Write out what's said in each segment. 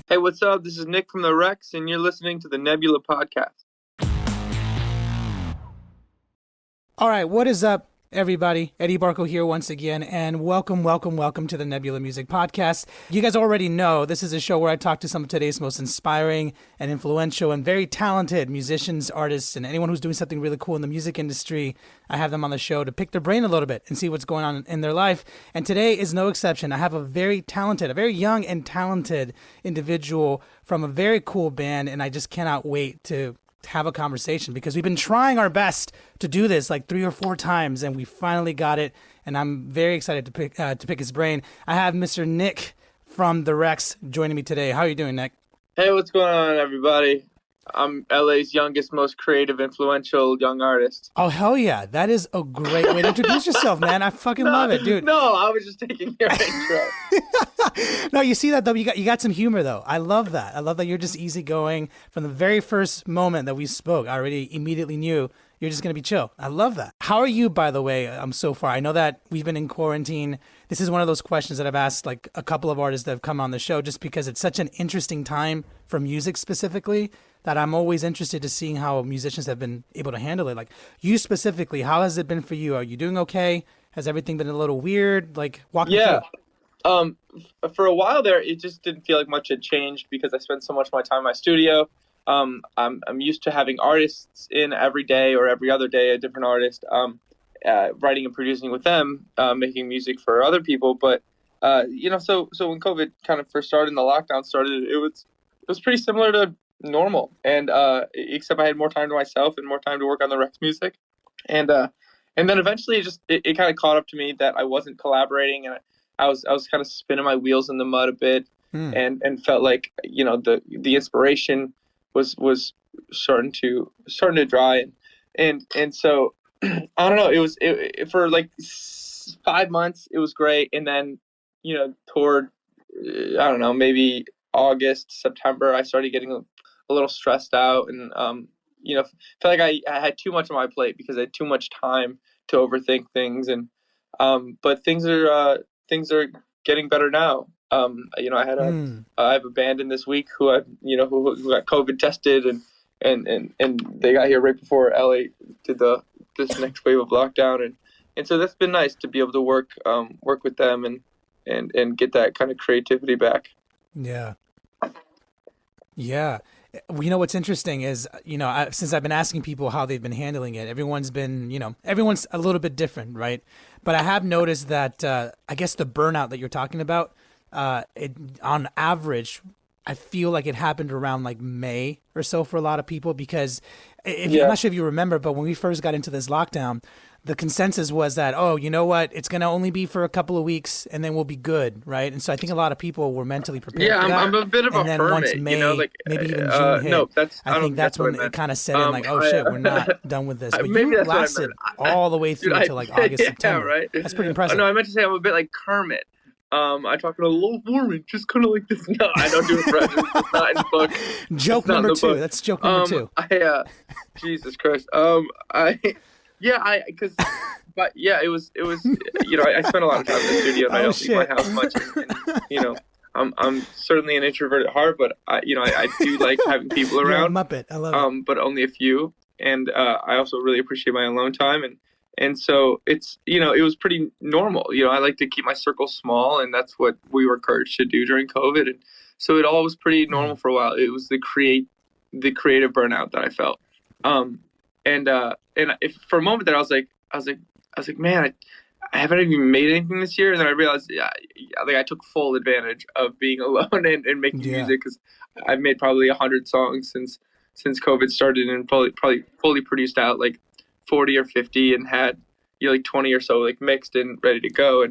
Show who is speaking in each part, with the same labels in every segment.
Speaker 1: Hey, what's up? This is Nick from the Rex, and you're listening to the Nebula Podcast.
Speaker 2: All right, what is up, everybody? Eddie Barco here once again, and welcome to the Nebula Music Podcast. You guys already know this is a show where I talk to some of today's most inspiring and influential and very talented musicians, artists, and anyone who's doing something really cool in the music industry. I have them on the show to pick their brain a little bit and see what's going on in their life. And today is no exception. I have a very young and talented individual from a very cool band, and I just cannot wait to have a conversation because we've been trying our best to do this like 3 or 4 times and we finally got it, and I'm very excited to pick his brain. I have Mr. Nick from the Rex joining me today. How are you doing, Nick?
Speaker 1: Hey, what's going on, everybody? I'm LA's youngest, most creative, influential young artist.
Speaker 2: Oh, hell yeah. That is a great way to introduce yourself, man. I fucking love it, dude.
Speaker 1: No, I was just taking your intro.
Speaker 2: No, you see that though? You got some humor though. I love that. I love that you're just easygoing. From the very first moment that we spoke, I already immediately knew you're just gonna be chill. I love that. How are you, by the way? So far. I know that we've been in quarantine. This is one of those questions that I've asked like a couple of artists that have come on the show, just because it's such an interesting time for music specifically, that I'm always interested to seeing how musicians have been able to handle it. Like you specifically, how has it been for you? Are you doing okay? Has everything been a little weird? Like walk me
Speaker 1: Yeah.
Speaker 2: through.
Speaker 1: For a while there, it just didn't feel like much had changed because I spent so much of my time in my studio. I'm used to having artists in every day or every other day, a different artist, writing and producing with them, making music for other people. But so when COVID kind of first started and the lockdown started, it was pretty similar to normal, and except I had more time to myself and more time to work on the Rex music, and and then eventually it kind of caught up to me that I wasn't collaborating, and I was kind of spinning my wheels in the mud a bit,
Speaker 2: Hmm.
Speaker 1: and felt like the inspiration was starting to dry, and so I don't know, for like 5 months it was great, and then toward I don't know, maybe August, September, I started getting a little stressed out, and felt like I had too much on my plate because I had too much time to overthink things, and but things are getting better now.
Speaker 2: Hmm.
Speaker 1: I have a band in this week who got COVID tested, and they got here right before LA did this next wave of lockdown, and so that's been nice to be able to work with them, and get that kind of creativity back.
Speaker 2: Yeah. Yeah. What's interesting is, since I've been asking people how they've been handling it, everyone's a little bit different, right? But I have noticed that, I guess the burnout that you're talking about, on average, I feel like it happened around like May or so for a lot of people because I'm
Speaker 1: Yeah.
Speaker 2: not sure if you remember, but when we first got into this lockdown, the consensus was that, oh, you know what, it's going to only be for a couple of weeks and then we'll be good, right? And so I think a lot of people were mentally prepared
Speaker 1: Yeah,
Speaker 2: for
Speaker 1: I'm
Speaker 2: that.
Speaker 1: a bit of a
Speaker 2: And then once
Speaker 1: hermit,
Speaker 2: May,
Speaker 1: like,
Speaker 2: maybe even June
Speaker 1: no,
Speaker 2: hit, I
Speaker 1: I don't
Speaker 2: think
Speaker 1: think that's
Speaker 2: that's
Speaker 1: what I
Speaker 2: when it
Speaker 1: meant.
Speaker 2: kind of set in like, oh
Speaker 1: I,
Speaker 2: shit, we're not done with this. But
Speaker 1: maybe
Speaker 2: you
Speaker 1: that's what I meant.
Speaker 2: lasted all the way
Speaker 1: Dude,
Speaker 2: through till like August,
Speaker 1: yeah,
Speaker 2: September.
Speaker 1: right.
Speaker 2: That's pretty
Speaker 1: No,
Speaker 2: impressive.
Speaker 1: I meant to say I'm a bit like Kermit. I talk in a low warming, just kind of like this. No, I don't do impressions. It's not in the book. It's
Speaker 2: Joke
Speaker 1: not in
Speaker 2: number
Speaker 1: the
Speaker 2: two.
Speaker 1: book.
Speaker 2: That's joke number two.
Speaker 1: Jesus Christ. Yeah, but yeah, it was. I spent a lot of time in the studio, and I
Speaker 2: Oh
Speaker 1: don't leave my
Speaker 2: shit.
Speaker 1: house much, and I'm certainly an introvert at heart, but I do like having people
Speaker 2: You're a
Speaker 1: around,
Speaker 2: Muppet. I love it.
Speaker 1: but only a few, and I also really appreciate my alone time, and so it was pretty normal. I like to keep my circle small, and that's what we were encouraged to do during COVID, and so it all was pretty normal
Speaker 2: Mm.
Speaker 1: for a while. It was the creative burnout that I felt, um, and if for a moment there I was like, man, I haven't even made anything this year, and then I realized, yeah, like I took full advantage of being alone and making
Speaker 2: Yeah.
Speaker 1: music, because I've made probably 100 songs since COVID started, and probably fully produced out like 40 or 50, and had like 20 or so like mixed and ready to go,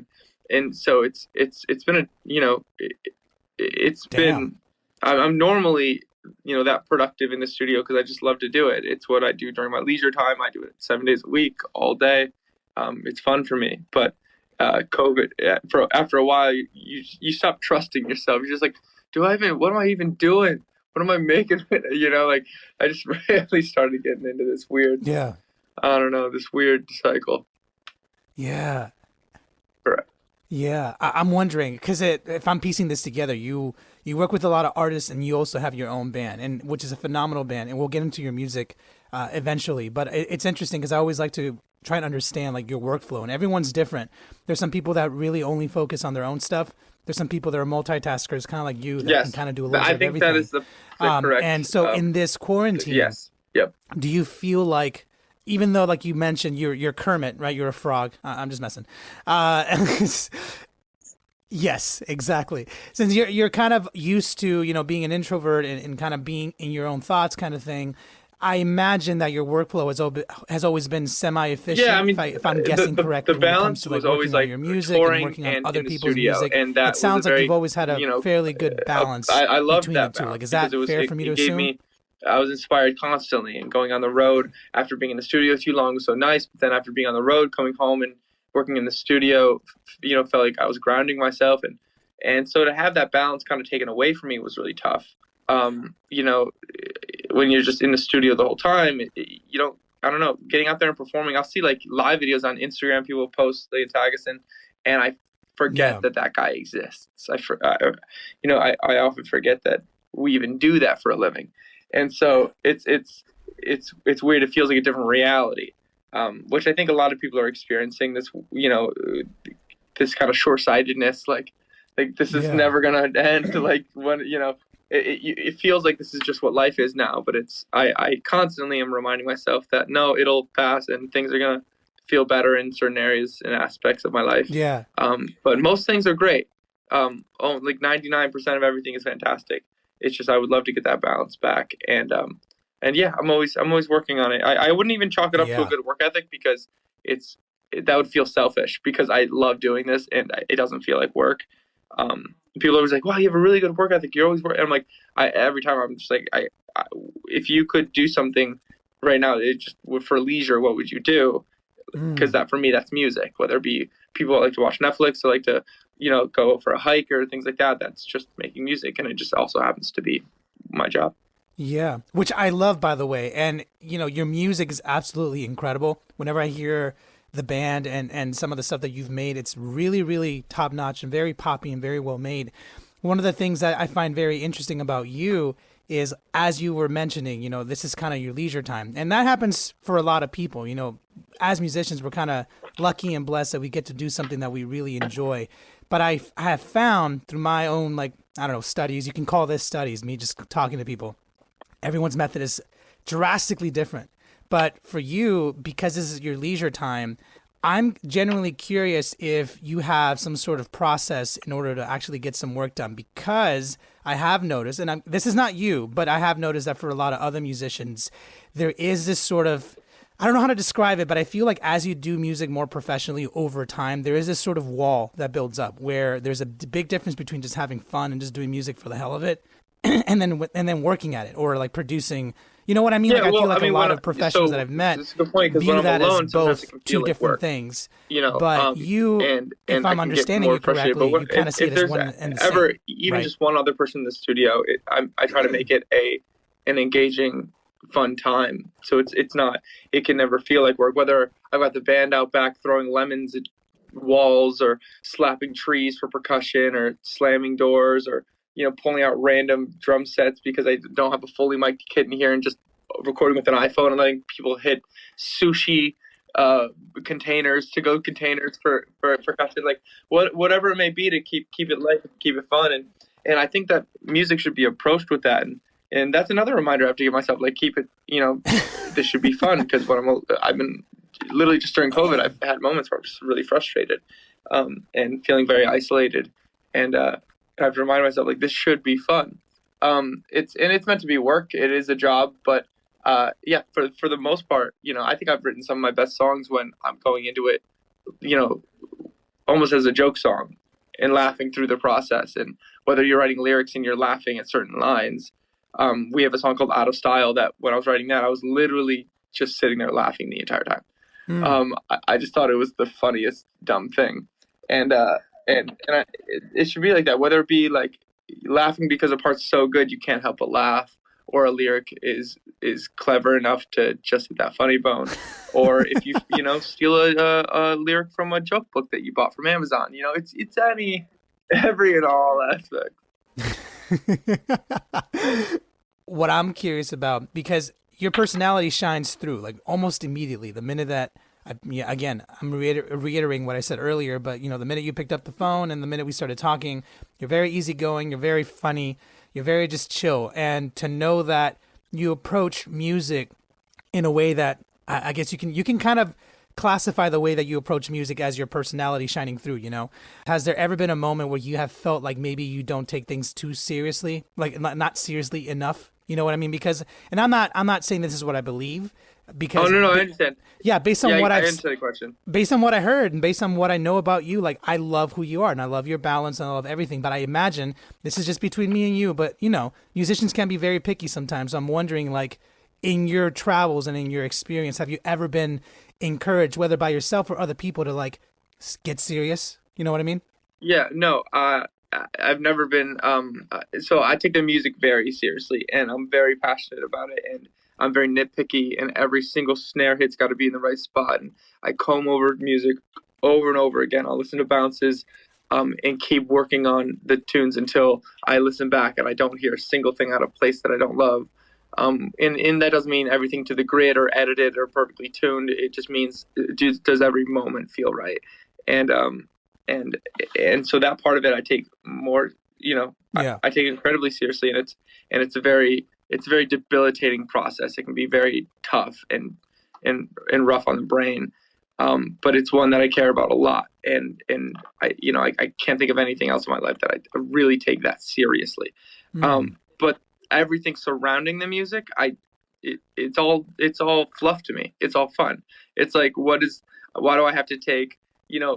Speaker 1: and so it's been it's
Speaker 2: Damn.
Speaker 1: been I'm normally that productive in the studio because I just love to do it. It's what I do during my leisure time. I do it 7 days a week, all day. It's fun for me. But COVID, after a while, you stop trusting yourself. You're just like, what am I even doing? What am I making? Like I just really started getting into this weird,
Speaker 2: Yeah.
Speaker 1: I don't know, this weird cycle.
Speaker 2: Yeah.
Speaker 1: Right.
Speaker 2: Yeah, I'm wondering because if I'm piecing this together, you you work with a lot of artists, and you also have your own band, and which is a phenomenal band. And we'll get into your music eventually. But it's interesting because I always like to try and understand like your workflow, and everyone's different. There's some people that really only focus on their own stuff. There's some people that are multitaskers, kind of like you, that can kind of do a little bit of everything.
Speaker 1: I think that is the correct.
Speaker 2: And so in this quarantine,
Speaker 1: yes, yep.
Speaker 2: Do you feel like, even though like you mentioned you're Kermit, right? You're a frog. I'm just messing. Yes, exactly. Since you're kind of used to, being an introvert and kind of being in your own thoughts kind of thing, I imagine that your workflow has always been semi-efficient.
Speaker 1: Yeah, I mean,
Speaker 2: if I'm guessing correctly,
Speaker 1: the balance
Speaker 2: when it comes to,
Speaker 1: was always like
Speaker 2: your music
Speaker 1: touring
Speaker 2: and working on
Speaker 1: and
Speaker 2: other
Speaker 1: in the
Speaker 2: people's
Speaker 1: studio,
Speaker 2: music.
Speaker 1: and that
Speaker 2: it sounds like
Speaker 1: very,
Speaker 2: you've always had a fairly good balance.
Speaker 1: I love
Speaker 2: between
Speaker 1: that
Speaker 2: the two.
Speaker 1: balance
Speaker 2: Like, is that fair for me to assume?
Speaker 1: I was inspired constantly, and going on the road after being in the studio too long was so nice. But then after being on the road, coming home and working in the studio, felt like I was grounding myself, and so to have that balance kind of taken away from me was really tough. When you're just in the studio the whole time, you don't. I don't know, getting out there and performing. I'll see like live videos on Instagram. People post, they tag us in, and I forget that guy exists. I often forget that we even do that for a living, and so it's weird. It feels like a different reality, which I think a lot of people are experiencing. This this kind of short-sightedness, like this is never gonna end. Like when it feels like this is just what life is now. But I constantly am reminding myself that no, it'll pass and things are gonna feel better in certain areas and aspects of my life.
Speaker 2: Yeah.
Speaker 1: But most things are great. Like 99% of everything is fantastic. It's just I would love to get that balance back, and yeah, I'm always working on it. I wouldn't even chalk it up to a good work ethic, because that would feel selfish, because I love doing this and it doesn't feel like work. People are always like, "Wow, you have a really good work ethic. You're always working." And I'm like, every time I'm just like, if you could do something right now, for leisure, what would you do? Because that for me, that's music. Whether it be people that like to watch Netflix, or like to go for a hike or things like that. That's just making music, and it just also happens to be my job.
Speaker 2: Yeah, which I love, by the way. And your music is absolutely incredible. Whenever I hear the band and some of the stuff that you've made, it's really, really top notch and very poppy and very well made. One of the things that I find very interesting about you is, as you were mentioning, this is kind of your leisure time. And that happens for a lot of people. As musicians, we're kind of lucky and blessed that we get to do something that we really enjoy. But I have found through my own, studies, you can call this studies, me just talking to people, everyone's method is drastically different. But for you, because this is your leisure time, I'm genuinely curious if you have some sort of process in order to actually get some work done, because I have noticed, and this is not you, but I have noticed that for a lot of other musicians, there is this sort of, I don't know how to describe it, but I feel like as you do music more professionally over time, there is this sort of wall that builds up where there's a big difference between just having fun and just doing music for the hell of it, and then working at it, or like producing. You know what I mean?
Speaker 1: Yeah,
Speaker 2: I feel like a lot of professionals that I've met view that as both two different things. But you, if I'm understanding you correctly, you kind of see it as one and the same.
Speaker 1: Even just one other person in the studio, I try to make it an engaging, fun time. So it can never feel like work. Whether I've got the band out back throwing lemons at walls, or slapping trees for percussion, or slamming doors, or pulling out random drum sets because I don't have a fully mic'd kit in here, and just recording with an iPhone and letting people hit sushi containers for percussion, like whatever it may be, to keep it light, keep it fun, and I think that music should be approached with that, and that's another reminder I have to give myself, like, keep it, this should be fun, because I've been literally just during COVID, I've had moments where I'm just really frustrated, and feeling very isolated, and I have to remind myself, like, this should be fun. It's meant to be work. It is a job, but for the most part, I think I've written some of my best songs when I'm going into it, almost as a joke song, and laughing through the process. And whether you're writing lyrics and you're laughing at certain lines, we have a song called "Out of Style" that when I was writing that, I was literally just sitting there laughing the entire time. I just thought it was the funniest dumb thing, and it should be like that. Whether it be like laughing because a part's so good you can't help but laugh, or a lyric is clever enough to just hit that funny bone, or if you steal a lyric from a joke book that you bought from Amazon. It's every and all aspects.
Speaker 2: What I'm curious about, because your personality shines through like almost immediately the minute that yeah, again, I'm reiterating what I said earlier, but the minute you picked up the phone and the minute we started talking, you're very easygoing, you're very funny, you're very just chill. And to know that you approach music in a way that I guess you can kind of classify the way that you approach music as your personality shining through, Has there ever been a moment where you have felt like maybe you don't take things too seriously, like not seriously enough? You know what I mean? Because, and I'm not saying this is what I believe,
Speaker 1: Oh
Speaker 2: because
Speaker 1: no, I understand.
Speaker 2: yeah, based
Speaker 1: Yeah,
Speaker 2: on what
Speaker 1: I
Speaker 2: I've
Speaker 1: understand the question.
Speaker 2: based on what I heard and based on what I know about you, like I love who you are and I love your balance and I love everything. But I imagine this is just between me and you. But musicians can be very picky sometimes. So I'm wondering, like, in your travels and in your experience, have you ever been encouraged, whether by yourself or other people, to like get serious? You know what I mean?
Speaker 1: Yeah, no, I've never been. So I take the music very seriously, and I'm very passionate about it, and I'm very nitpicky, and every single snare hit's got to be in the right spot, and I comb over music over and over again. I'll listen to bounces, and keep working on the tunes until I listen back and I don't hear a single thing out of place that I don't love. And that doesn't mean everything to the grid or edited or perfectly tuned. It just means, does every moment feel right? And and and so that part of it I take more,
Speaker 2: Yeah.
Speaker 1: I take incredibly seriously, and it's a very debilitating process. It can be very tough and rough on the brain, but it's one that I care about a lot, and I can't think of anything else in my life that I really take that seriously.
Speaker 2: Mm.
Speaker 1: But everything surrounding the music, it's all fluff to me. It's all fun. It's like, why do I have to take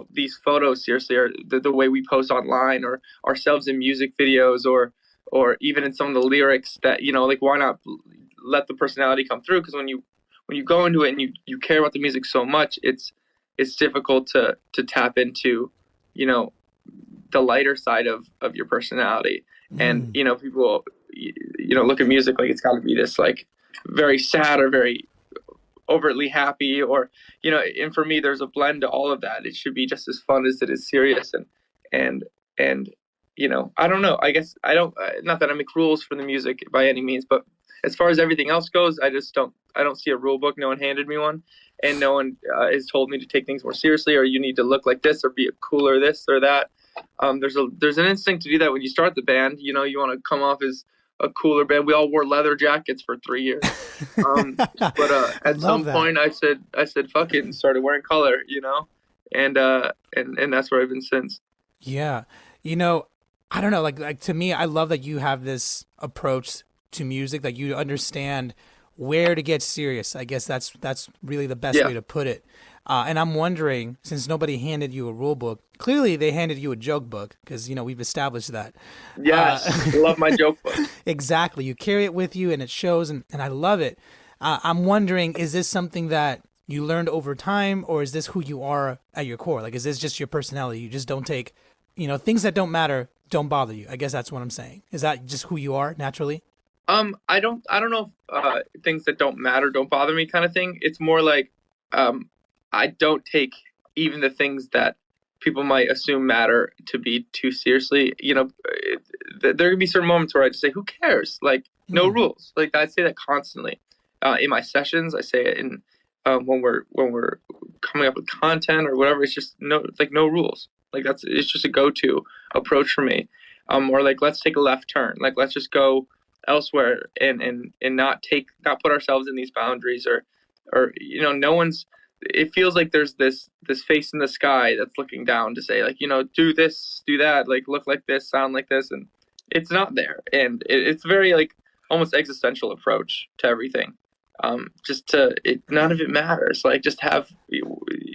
Speaker 1: these photos seriously, or the way we post online, or ourselves in music videos, or even in some of the lyrics, that like, why not let the personality come through? Because when you go into it and you care about the music so much, it's difficult to tap into you know the lighter side of your personality. And
Speaker 2: Mm.
Speaker 1: people look at music like it's got to be this, like, very sad or very overtly happy, or and for me, there's a blend to all of that. It should be just as fun as it is serious. And I don't know, I guess I don't, not that I make rules for the music by any means, but as far as everything else goes, I don't see a rule book. No one handed me one, and no one has told me to take things more seriously, or you need to look like this, or be a cooler this or that. There's an instinct to do that when you start the band. You want to come off as a cooler band. We all wore leather jackets for 3 years. But
Speaker 2: I
Speaker 1: at
Speaker 2: love
Speaker 1: some
Speaker 2: that.
Speaker 1: point, I said fuck it, and started wearing color. And that's where I've been since.
Speaker 2: Yeah. You know, I don't know, like to me, I love that you have this approach to music, that you understand where to get serious. I guess that's really the best
Speaker 1: Yeah.
Speaker 2: way to put it. And I'm wondering, since nobody handed you a rule book, clearly they handed you a joke book, because we've established that. Uh,
Speaker 1: Yes. Love my joke book.
Speaker 2: exactly, you carry it with you, and it shows, and I love it. I'm wondering, is this something that you learned over time, or is this who you are at your core? Like, is this just your personality? You just don't take, things that don't matter don't bother you. I guess that's what I'm saying. Is that just who you are naturally?
Speaker 1: I don't know if things that don't matter don't bother me, kind of thing. It's more like, um, I don't take even the things that people might assume matter to be too seriously. There can be certain moments where I just say, "Who cares?" Like, no
Speaker 2: Mm.
Speaker 1: rules. Like, I say that constantly. In my sessions, I say it in, when we're coming up with content or whatever. It's just no, it's like, no rules. Like, it's just a go-to approach for me. Or like, let's take a left turn. Like, let's just go elsewhere, and not put ourselves in these boundaries, or no one's. It feels like there's this face in the sky that's looking down to say, like, do this, do that, like, look like this, sound like this, and it's not there. And it's very, like, almost existential approach to everything. Just to it None of it matters. Like, just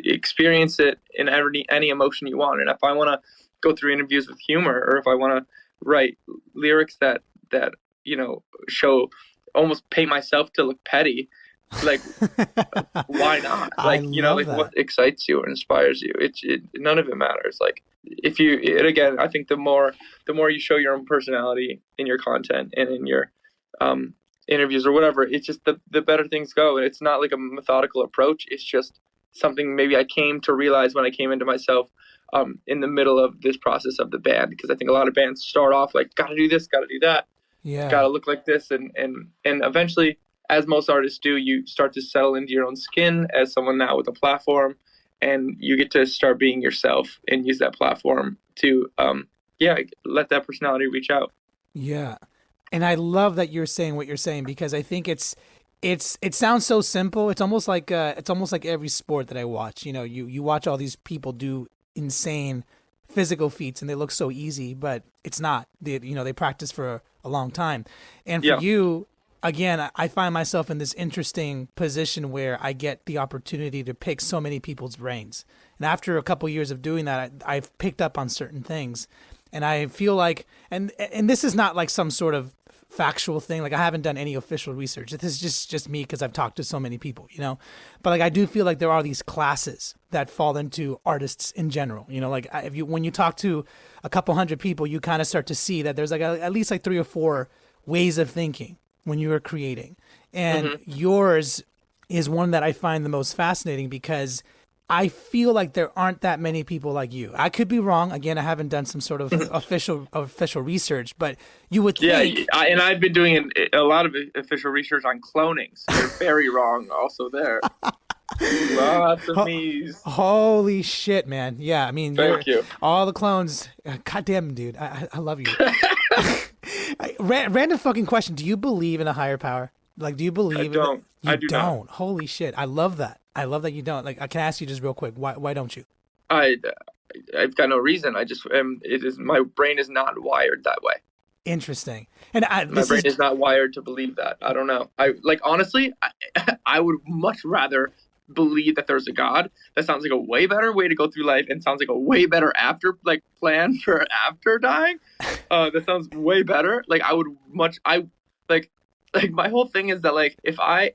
Speaker 1: experience it in any emotion you want. And if I want to go through interviews with humor, or if I want to write lyrics that show, almost pay myself to look petty, like, why not?
Speaker 2: I
Speaker 1: Like,
Speaker 2: love
Speaker 1: like, what
Speaker 2: that.
Speaker 1: excites you or inspires you? None of it matters. Like, if you it, again, I think the more you show your own personality in your content and in your um interviews or whatever, it's just the better things go. And it's not like a methodical approach. It's just something maybe I came to realize when I came into myself in the middle of this process of the band, because I think a lot of bands start off like, gotta do this, gotta do that,
Speaker 2: Yeah.
Speaker 1: gotta look like this, and eventually, as most artists do, you start to settle into your own skin as someone now with a platform, and you get to start being yourself and use that platform to let that personality reach out.
Speaker 2: Yeah. And I love that you're saying what you're saying, because I think it sounds so simple. It's almost like every sport that I watch. You know, you watch all these people do insane physical feats and they look so easy, but it's not. They practice for a long time. And for
Speaker 1: Yeah.
Speaker 2: you, again, I find myself in this interesting position where I get the opportunity to pick so many people's brains. And after a couple years of doing that, I've picked up on certain things. And I feel like, and this is not like some sort of factual thing. Like I haven't done any official research. This is just me because I've talked to so many people, you know. But like I do feel like there are these classes that fall into artists in general. You know, like when you talk to a couple hundred people, you kind of start to see that there's like at least like 3 or 4 ways of thinking when you are creating, and yours is one that I find the most fascinating because I feel like there aren't that many people like you. I could be wrong. Again, I haven't done some sort of official research, but you would think.
Speaker 1: And I've been doing a lot of official research on cloning, so you're very wrong also there. Lots of me's.
Speaker 2: Holy shit, man. Yeah, I mean,
Speaker 1: Thank you.
Speaker 2: All the clones. God damn, dude. I love you. Random fucking question. Do you believe in a higher power? Like, do you believe
Speaker 1: I don't.
Speaker 2: You
Speaker 1: I do
Speaker 2: don't.
Speaker 1: not.
Speaker 2: Holy shit. I love that. I love that you don't. Like, I can ask you just real quick. Why don't you?
Speaker 1: I've got no reason. I just my brain is not wired that way.
Speaker 2: Interesting. And
Speaker 1: My brain is not wired to believe that. I don't know. Honestly, I would much rather believe that there's a God. That sounds like a way better way to go through life, and sounds like a way better plan for after dying. That sounds way better. My whole thing is that like if I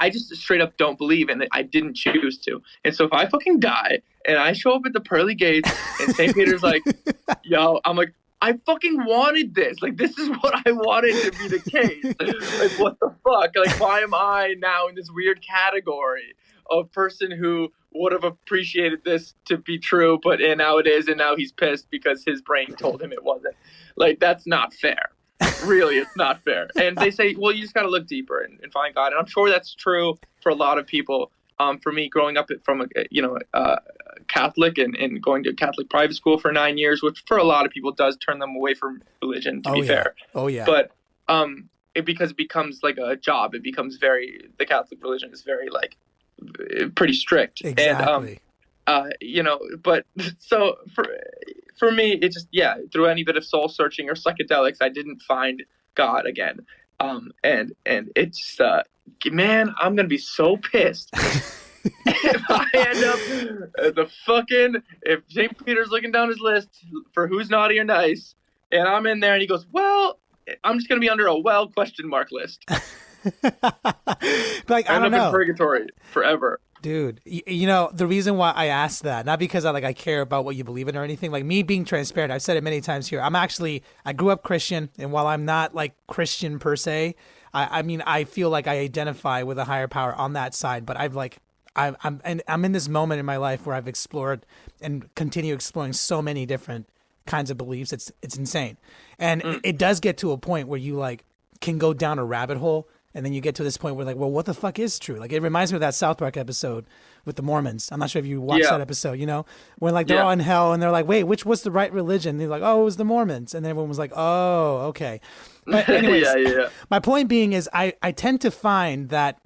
Speaker 1: just straight up don't believe, and I didn't choose to. And so if I fucking die and I show up at the pearly gates and St. Peter's like, yo, I'm like, I fucking wanted this. Like, this is what I wanted to be the case. Like, what the fuck? Like, why am I now in this weird category of person who would have appreciated this to be true, and now it is, and now he's pissed because his brain told him it wasn't. Like, that's not fair. Really, it's not fair. And they say, well, you just got to look deeper and find God. And I'm sure that's true for a lot of people. For me, growing up from a Catholic and going to Catholic private school for 9 years, which for a lot of people does turn them away from religion, to be fair.
Speaker 2: Oh, yeah.
Speaker 1: But because it becomes like a job. It becomes the Catholic religion is very like pretty strict.
Speaker 2: Exactly.
Speaker 1: And, but so for me, it just, through any bit of soul searching or psychedelics, I didn't find God again. And it's, man, I'm going to be so pissed if I end up if St. Peter's looking down his list for who's naughty or nice, and I'm in there and he goes, well, I'm just going to be under a question mark list.
Speaker 2: Like, I don't know.
Speaker 1: In purgatory forever.
Speaker 2: Dude, the reason why I asked that, not because I care about what you believe in or anything, like me being transparent, I've said it many times here. I grew up Christian, and while I'm not like Christian per se, I mean, I feel like I identify with a higher power on that side, but I'm in this moment in my life where I've explored and continue exploring so many different kinds of beliefs. It's insane. And it does get to a point where you like can go down a rabbit hole. And then you get to this point where like, well, what the fuck is true? Like, it reminds me of that South Park episode with the Mormons. I'm not sure if you watched that episode, when like they're all in hell and they're like, wait, which was the right religion? And they're like, oh, it was the Mormons. And then everyone was like, oh, okay. But anyways, my point being is I tend to find that,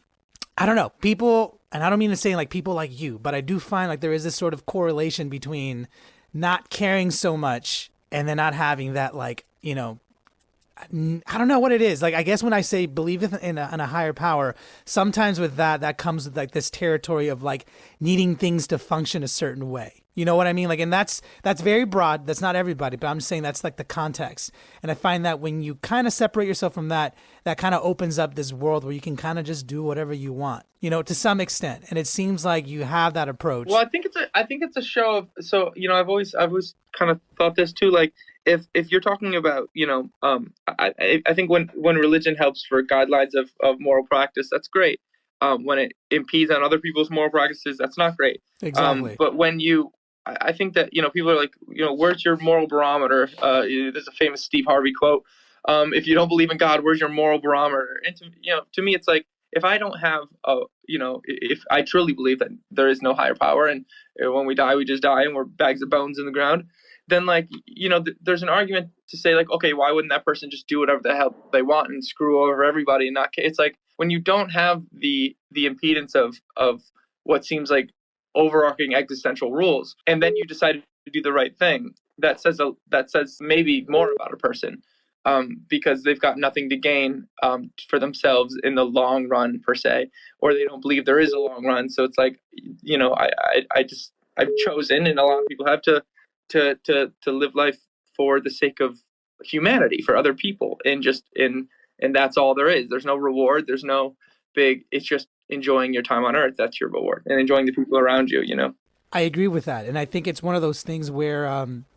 Speaker 2: I don't know, people, and I don't mean to say like people like you, but I do find like there is this sort of correlation between not caring so much and then not having that like, I don't know what it is. Like, I guess when I say believe in a higher power, sometimes with that comes with like this territory of like needing things to function a certain way. You know what I mean? Like, and that's very broad. That's not everybody, but I'm just saying that's like the context. And I find that when you kind of separate yourself from that kind of opens up this world where you can kind of just do whatever you want, to some extent. And it seemes like you have that approach.
Speaker 1: Well, I think it's a show of, so, I've always kind of thought this too, like, if you're talking about, I think when religion helps for guidelines of moral practice, that's great. When it impedes on other people's moral practices, that's not great.
Speaker 2: Exactly.
Speaker 1: But when you I think that, people are like, where's your moral barometer? There's a famous Steve Harvey quote. If you don't believe in God, where's your moral barometer? And to me, it's like, if I don't have if I truly believe that there is no higher power, and when we die, we just die and we're bags of bones in the ground, then like, there's an argument to say like, okay, why wouldn't that person just do whatever the hell they want and screw over everybody? And not, it's like, when you don't have the impedance of what seems like overarching existential rules, and then you decide to do the right thing, that says maybe more about a person, because they've got nothing to gain for themselves in the long run per se, or they don't believe there is a long run. So it's like, I've chosen, and a lot of people have, to live life for the sake of humanity, for other people, and that's all there is. There's no reward. There's no big. It's just enjoying your time on Earth. That's your reward, and enjoying the people around you.
Speaker 2: I agree with that, and I think it's one of those things where,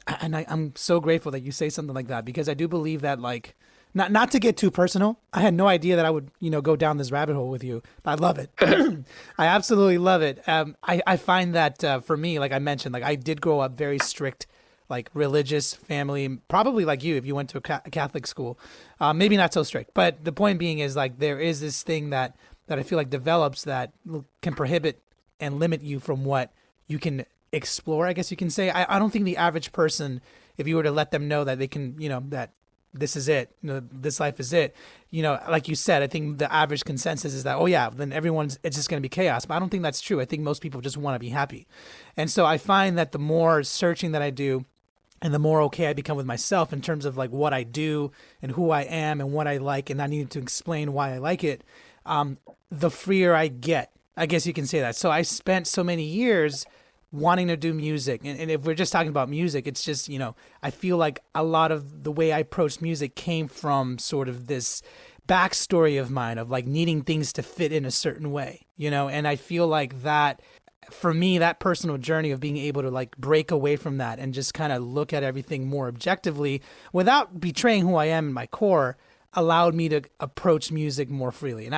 Speaker 2: I'm so grateful that you say something like that, because I do believe that, like, not to get too personal, I had no idea that I would, go down this rabbit hole with you. I love it. I absolutely love it. I find that for me, like I mentioned, like I did grow up very strict, like religious family, probably like you if you went to a Catholic school, maybe not so strict. But the point being is, like, there is this thing that I feel like develops that can prohibit and limit you from what you can explore, I guess you can say. I don't think the average person, if you were to let them know that they can, that this is it, this life is it, like you said, I think the average consensus is that, oh yeah, then it's just going to be chaos. But I don't think that's true. I think most people just want to be happy. And so I find that the more searching that I do, and the more okay I become with myself in terms of like what I do and who I am and what I like, and I need to explain why I like it, the freer I get. I guess you can say that. So I spent so many years wanting to do music. And if we're just talking about music, it's just, I feel like a lot of the way I approached music came from sort of this backstory of mine of like needing things to fit in a certain way, and I feel like that, for me, that personal journey of being able to like break away from that and just kind of look at everything more objectively without betraying who I am in my core, allowed me to approach music more freely. And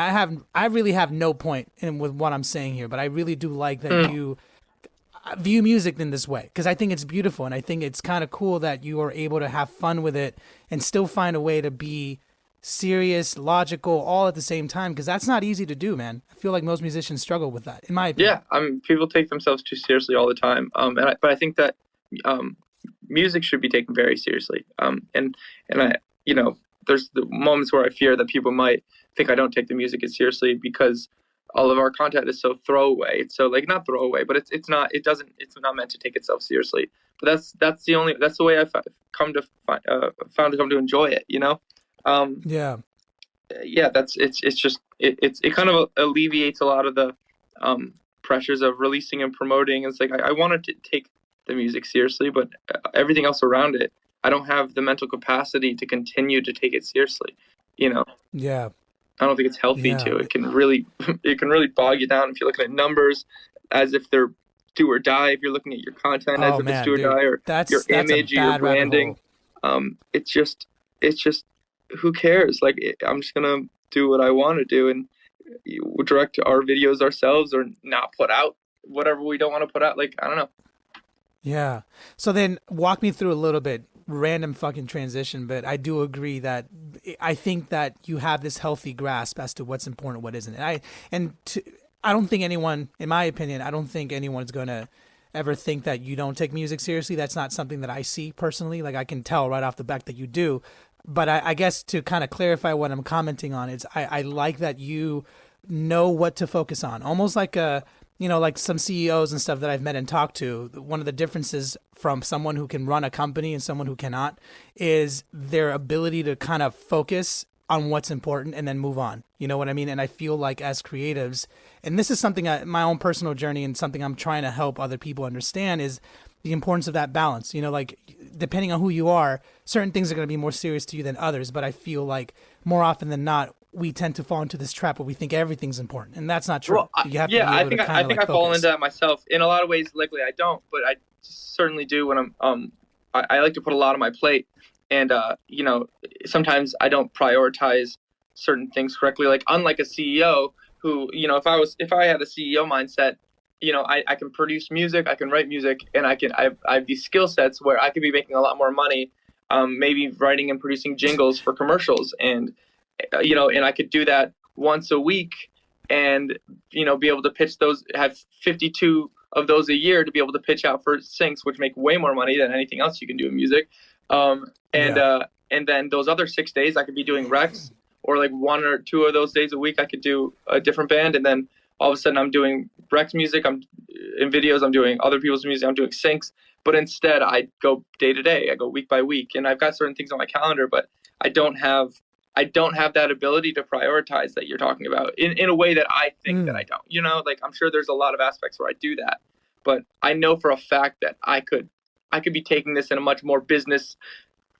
Speaker 2: I really have no point in with what I'm saying here, but I really do like that you view music in this way, because I think it's beautiful, and I think it's kind of cool that you are able to have fun with it and still find a way to be serious, logical, all at the same time, because that's not easy to do, man. I feel like most musicians struggle with that, in my opinion.
Speaker 1: Yeah, people take themselves too seriously all the time, but I think that music should be taken very seriously, and I, there's the moments where I fear that people might think I don't take the music as seriously, because all of our content is so throwaway. It's so, like, not throwaway, but it's not meant to take itself seriously. But that's the way I've found to come to enjoy it.
Speaker 2: Yeah.
Speaker 1: Yeah, it kind of alleviates a lot of the pressures of releasing and promoting. It's like I wanted to take the music seriously, but everything else around it, I don't have the mental capacity to continue to take it seriously.
Speaker 2: Yeah.
Speaker 1: I don't think it's healthy to. It can really bog you down if you're looking at numbers as if they're do or die. If you're looking at your content as if it's do or die, or your image or your branding, it's just who cares? Like, I'm just gonna do what I want to do, and we direct our videos ourselves, or not put out whatever we don't want to put out. Like, I don't know.
Speaker 2: Yeah. So then walk me through a little bit, random fucking transition, but I do agree that I think that you have this healthy grasp as to what's important, what isn't. I don't think anyone, in my opinion, I don't think anyone's going to ever think that you don't take music seriously. That's not something that I see personally. Like, I can tell right off the bat that you do. But I guess to kind of clarify what I'm commenting on, is I like that you know what to focus on. Almost like like some CEOs and stuff that I've met and talked to, one of the differences from someone who can run a company and someone who cannot is their ability to kind of focus on what's important and then move on. You know what I mean? And I feel like as creatives, and this is something my own personal journey and something I'm trying to help other people understand, is the importance of that balance. Like, depending on who you are, certain things are going to be more serious to you than others. But I feel like more often than not, we tend to fall into this trap where we think everything's important, and that's not true.
Speaker 1: Well, I think I fall into that myself. In a lot of ways, likely I don't, but I certainly do when I'm. I like to put a lot on my plate, and sometimes I don't prioritize certain things correctly. Like, unlike a CEO who, if I had a CEO mindset, I can produce music, I can write music, and I have these skill sets where I could be making a lot more money, maybe writing and producing jingles for commercials, and and I could do that once a week, and be able to pitch those, have 52 of those a year to be able to pitch out for syncs, which make way more money than anything else you can do in music. And
Speaker 2: Yeah.
Speaker 1: and then those other 6 days I could be doing Rex, or like 1 or 2 of those days a week I could do a different band, and then all of a sudden I'm doing Rex music, I'm in videos, I'm doing other people's music, I'm doing syncs. But instead I go day to day, I go week by week, and I've got certain things on my calendar, but I don't have that ability to prioritize that you're talking about in a way that I think that I don't. Like, I'm sure there's a lot of aspects where I do that, but I know for a fact that I could be taking this in a much more business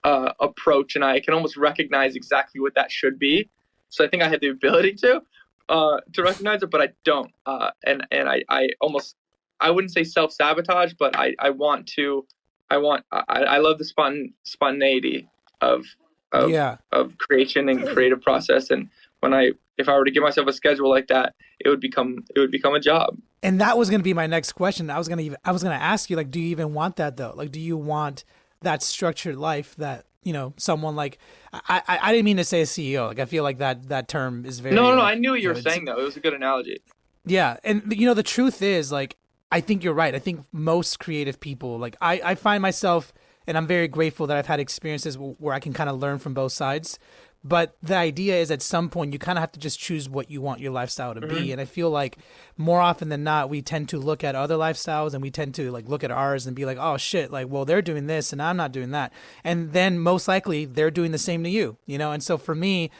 Speaker 1: approach, and I can almost recognize exactly what that should be. So I think I have the ability to recognize it, but I don't. And I almost, I wouldn't say self-sabotage, but I love the spontaneity of
Speaker 2: Yeah.
Speaker 1: creation and creative process. And if I were to give myself a schedule like that, it would become a job.
Speaker 2: And that was going to be my next question. I was going to ask you, like, do you even want that though? Like, do you want that structured life that, someone like, I didn't mean to say a CEO. Like, I feel like that term is very,
Speaker 1: No,
Speaker 2: like,
Speaker 1: I knew what you were saying though. It was a good analogy.
Speaker 2: yeah. And the truth is, like, I think you're right. I think most creative people, like, I find myself, and I'm very grateful that I've had experiences where I can kind of learn from both sides. But the idea is, at some point you kind of have to just choose what you want your lifestyle to be. And I feel like more often than not, we tend to look at other lifestyles, and we tend to like look at ours and be like, oh shit, like, well, they're doing this and I'm not doing that. And then most likely they're doing the same to you, And so for me,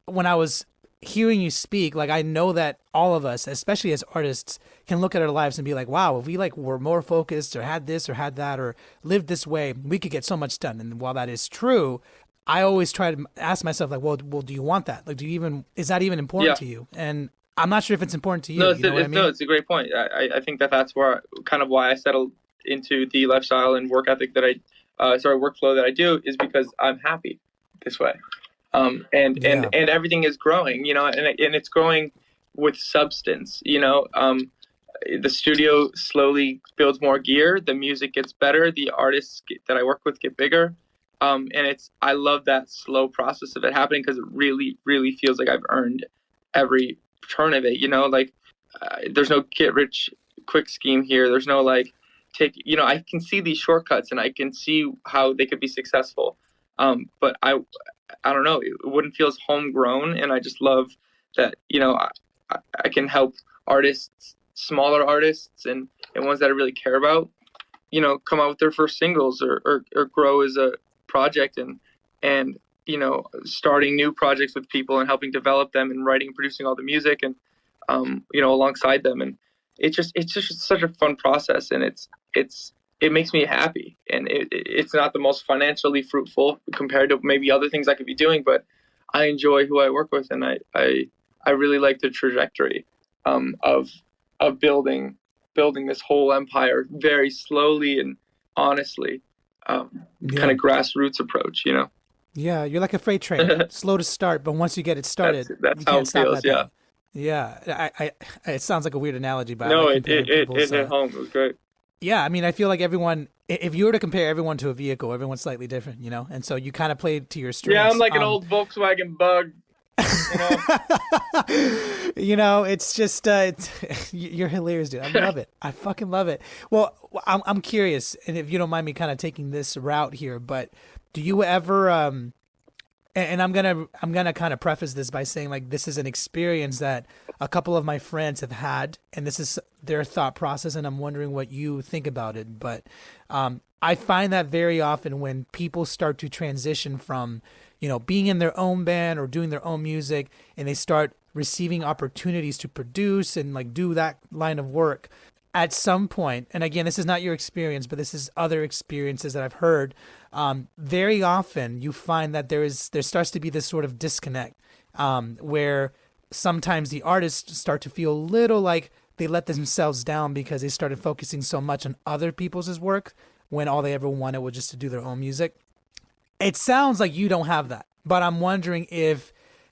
Speaker 2: when I was hearing you speak, like, I know that all of us, especially as artists, can look at our lives and be like, wow, if we like were more focused, or had this or had that, or lived this way, we could get so much done. And while that is true, I always try to ask myself, like, well, do you want that? Like, is that even important to you? And I'm not sure if it's important to you.
Speaker 1: No,
Speaker 2: You know what I mean?
Speaker 1: no, it's a great point. I think that's where kind of why I settled into the lifestyle and work ethic that workflow that I do, is because I'm happy this way. And everything is growing, and it's growing with substance. The studio slowly builds more gear, the music gets better, the artists that I work with get bigger. And I love that slow process of it happening, because it really, really feels like I've earned every turn of it. Like, there's no get rich quick scheme here. There's no like I can see these shortcuts and I can see how they could be successful. But I don't know, it wouldn't feel as homegrown. And I just love that, I can help artists, smaller artists, and ones that I really care about, come out with their first singles, or grow as a project, and starting new projects with people and helping develop them, and writing and producing all the music, and alongside them. And it's just such a fun process, and it makes me happy. And it's not the most financially fruitful compared to maybe other things I could be doing, but I enjoy who I work with, and I really like the trajectory of building this whole empire very slowly and honestly. Kind of grassroots approach,
Speaker 2: Yeah, you're like a freight train, slow to start, but once you get it started,
Speaker 1: that's
Speaker 2: you
Speaker 1: how
Speaker 2: can't
Speaker 1: it
Speaker 2: stop
Speaker 1: feels.
Speaker 2: that
Speaker 1: Yeah.
Speaker 2: thing. Yeah, it sounds like a weird analogy, but
Speaker 1: No,
Speaker 2: I like
Speaker 1: it
Speaker 2: comparing people's,
Speaker 1: hit home. It was great.
Speaker 2: yeah, I mean, I feel like everyone, if you were to compare everyone to a vehicle, everyone's slightly different, And so you kind of play to your strengths.
Speaker 1: Yeah, I'm like an old Volkswagen Bug.
Speaker 2: It's just you're hilarious, dude. I love it. I fucking love it. Well, I'm curious, and if you don't mind me kind of taking this route here, but do you ever and I'm gonna kind of preface this by saying, like, this is an experience that a couple of my friends have had, and this is their thought process, and I'm wondering what you think about it. But I find that very often when people start to transition from, being in their own band or doing their own music, and they start receiving opportunities to produce and like do that line of work, at some point, and again, this is not your experience, but this is other experiences that I've heard, very often you find that there starts to be this sort of disconnect, where sometimes the artists start to feel a little like they let themselves down because they started focusing so much on other people's work when all they ever wanted was just to do their own music. It sounds like you don't have that, but I'm wondering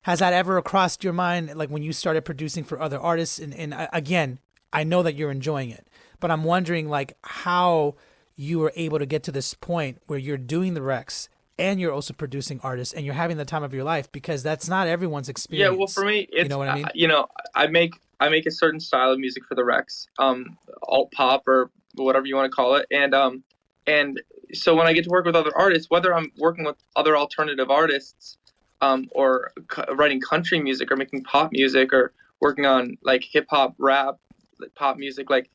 Speaker 2: has that ever crossed your mind, like when you started producing for other artists? And again, I know that you're enjoying it, but I'm wondering like how you were able to get to this point where you're doing the Rex and you're also producing artists and you're having the time of your life, because that's not everyone's
Speaker 1: Yeah, well, for
Speaker 2: experience.
Speaker 1: me,
Speaker 2: You
Speaker 1: it's
Speaker 2: know what I mean?
Speaker 1: I make a certain style of music for the Rex, alt pop or whatever you want to call it, and so when I get to work with other artists, whether I'm working with other alternative artists, or writing country music or making pop music or working on like hip hop, rap, like, pop music, like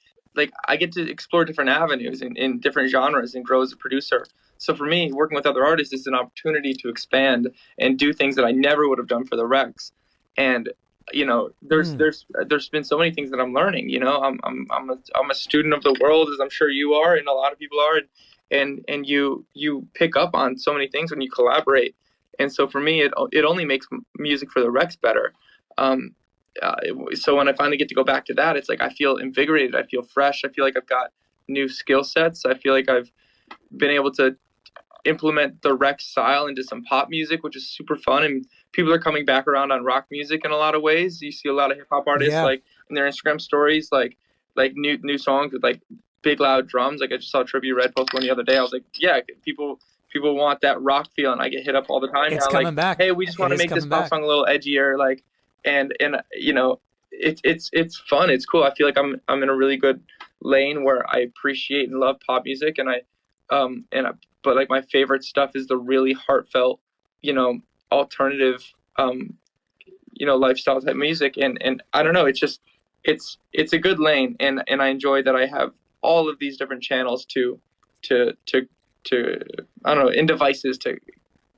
Speaker 1: I get to explore different avenues in different genres and grow as a producer. So for me, working with other artists is an opportunity to expand and do things that I never would have done for the Rex. And there's
Speaker 2: Mm,
Speaker 1: there's been so many things that I'm learning. I'm a student of the world, as I'm sure you are, and a lot of people are, and you pick up on so many things when you collaborate. And so for me, it only makes music for the Rex better. Um, so when I finally get to go back to that, it's like I feel invigorated. I feel fresh. I feel like I've got new skill sets. I feel like I've been able to implement the Rex style into some pop music, which is super fun. And people are coming back around on rock music in a lot of ways. You see a lot of hip hop artists
Speaker 2: yeah.
Speaker 1: like in their Instagram stories, like new songs with like big loud drums. Like I just saw Trippie Redd post one the other day. I was like, yeah, people want that rock feel, and I get hit up all the time
Speaker 2: It's
Speaker 1: now. Like,
Speaker 2: coming back.
Speaker 1: hey, we just
Speaker 2: It
Speaker 1: want to
Speaker 2: is
Speaker 1: make this
Speaker 2: coming
Speaker 1: pop
Speaker 2: back.
Speaker 1: song a little edgier, like, and it's fun. It's cool. I feel like I'm in a really good lane where I appreciate and love pop music, and but like my favorite stuff is the really heartfelt, you know, alternative, um, lifestyle type music. And I don't know, it's just it's a good lane, and I enjoy that I have all of these different channels to to to I don't know, in devices to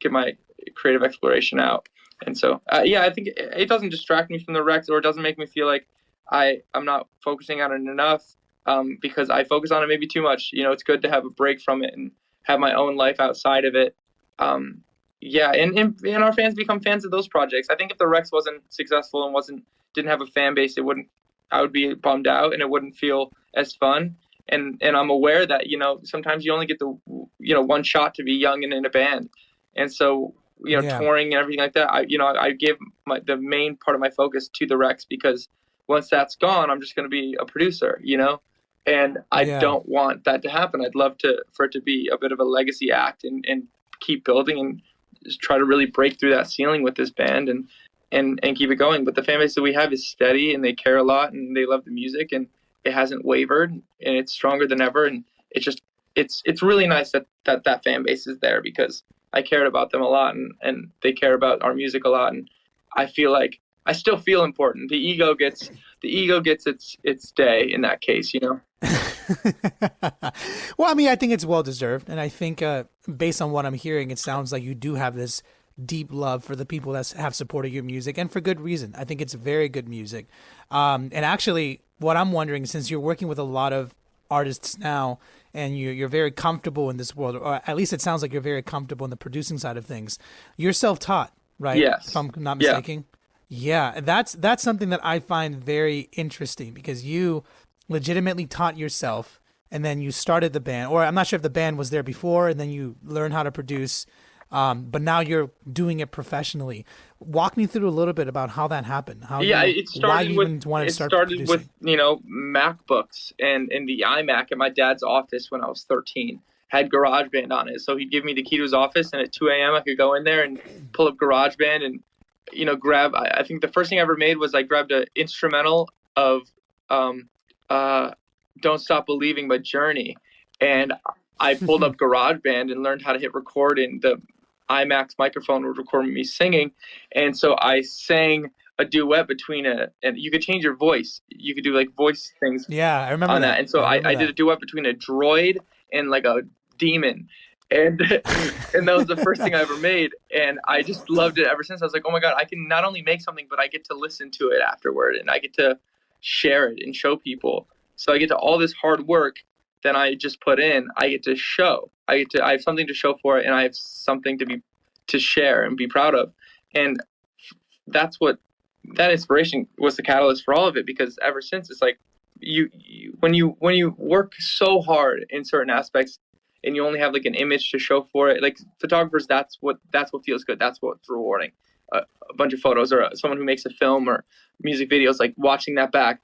Speaker 1: get my creative exploration out. And so yeah, I think it doesn't distract me from the Rex, or it doesn't make me feel like I'm not focusing on it enough, because I focus on it maybe too much. It's good to have a break from it and have my own life outside of it. Um, yeah, and our fans become fans of those projects. I think if the Rex wasn't successful and wasn't didn't have a fan base, it wouldn't. I would be bummed out, and it wouldn't feel as fun. And I'm aware that sometimes you only get the one shot to be young and in a band, and so
Speaker 2: Yeah.
Speaker 1: touring and everything like that. I give the main part of my focus to the Rex, because once that's gone, I'm just going to be a producer. And I
Speaker 2: Yeah.
Speaker 1: don't want that to happen. I'd love for it to be a bit of a legacy act, and keep building and just try to really break through that ceiling with this band, and keep it going. But the fan base that we have is steady, and they care a lot, and they love the music, and it hasn't wavered, and it's stronger than ever. And it's really nice that fan base is there, because I cared about them a lot, and they care about our music a lot, and I feel like I still feel important. The ego gets its day in that case.
Speaker 2: Well, I mean, I think it's well deserved, and I think based on what I'm hearing, it sounds like you do have this deep love for the people that have supported your music, and for good reason. I think it's very good music. And actually, what I'm wondering, since you're working with a lot of artists now, and you're very comfortable in this world, or at least it sounds like you're very comfortable in the producing side of things. You're self-taught, right? If
Speaker 1: Yes.
Speaker 2: I'm not
Speaker 1: Yeah.
Speaker 2: mistaken. Yeah, that's something that I find very interesting, because you legitimately taught yourself, and then you started the band, or I'm not sure if the band was there before and then you learned how to produce, but now you're doing it professionally. Walk me through a little bit about how that happened,
Speaker 1: Yeah, it
Speaker 2: why
Speaker 1: started
Speaker 2: you
Speaker 1: with
Speaker 2: even wanted to
Speaker 1: it
Speaker 2: start
Speaker 1: started with
Speaker 2: producing.
Speaker 1: MacBooks and the iMac at my dad's office when I was 13. Had GarageBand on it, so he'd give me the key to his office, and at 2 a.m. I could go in there and pull up GarageBand and grab. I think the first thing I ever made was I grabbed an instrumental of um, uh, "Don't Stop Believing" by Journey, and I pulled up GarageBand and learned how to hit record, and the iMac's microphone would record me singing, and so I sang a duet between and you could change your voice. You could do like voice things
Speaker 2: Yeah, I remember
Speaker 1: on that.
Speaker 2: that.
Speaker 1: And so
Speaker 2: I remember
Speaker 1: I did a
Speaker 2: that.
Speaker 1: duet between a droid and like a demon. And and that was the first thing I ever made. And I just loved it ever since. I was like, oh my God, I can not only make something, but I get to listen to it afterward, and I get to share it and show people. So I get to all this hard work that I just put in, I get to show. I have something to show for it, and I have something to share and be proud of. And that's what that inspiration was, the catalyst for all of it, because ever since it's like when you work so hard in certain aspects, and you only have like an image to show for it, like photographers, that's what feels good, that's what's rewarding. a bunch of photos, or someone who makes a film or music videos, like watching that back,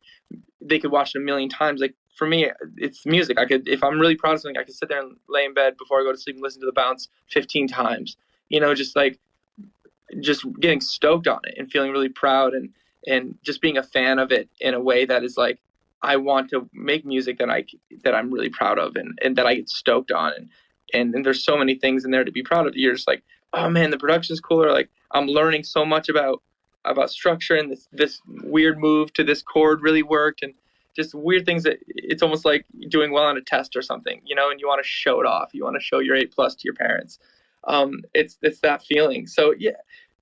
Speaker 1: they could watch it a million times. Like for me, it's music. I could, if I'm really proud of something, I could sit there and lay in bed before I go to sleep and listen to the bounce 15 times, just like, just getting stoked on it and feeling really proud, and just being a fan of it in a way that is like, I want to make music that I'm really proud of, and that I get stoked on. And there's so many things in there to be proud of. You're just like, oh man, the production's cooler. Like I'm learning so much about structure, and this weird move to this chord really worked, and just weird things that it's almost like doing well on a test or something, and you want to show it off. You want to show your A+ to your parents. It's that feeling. So yeah,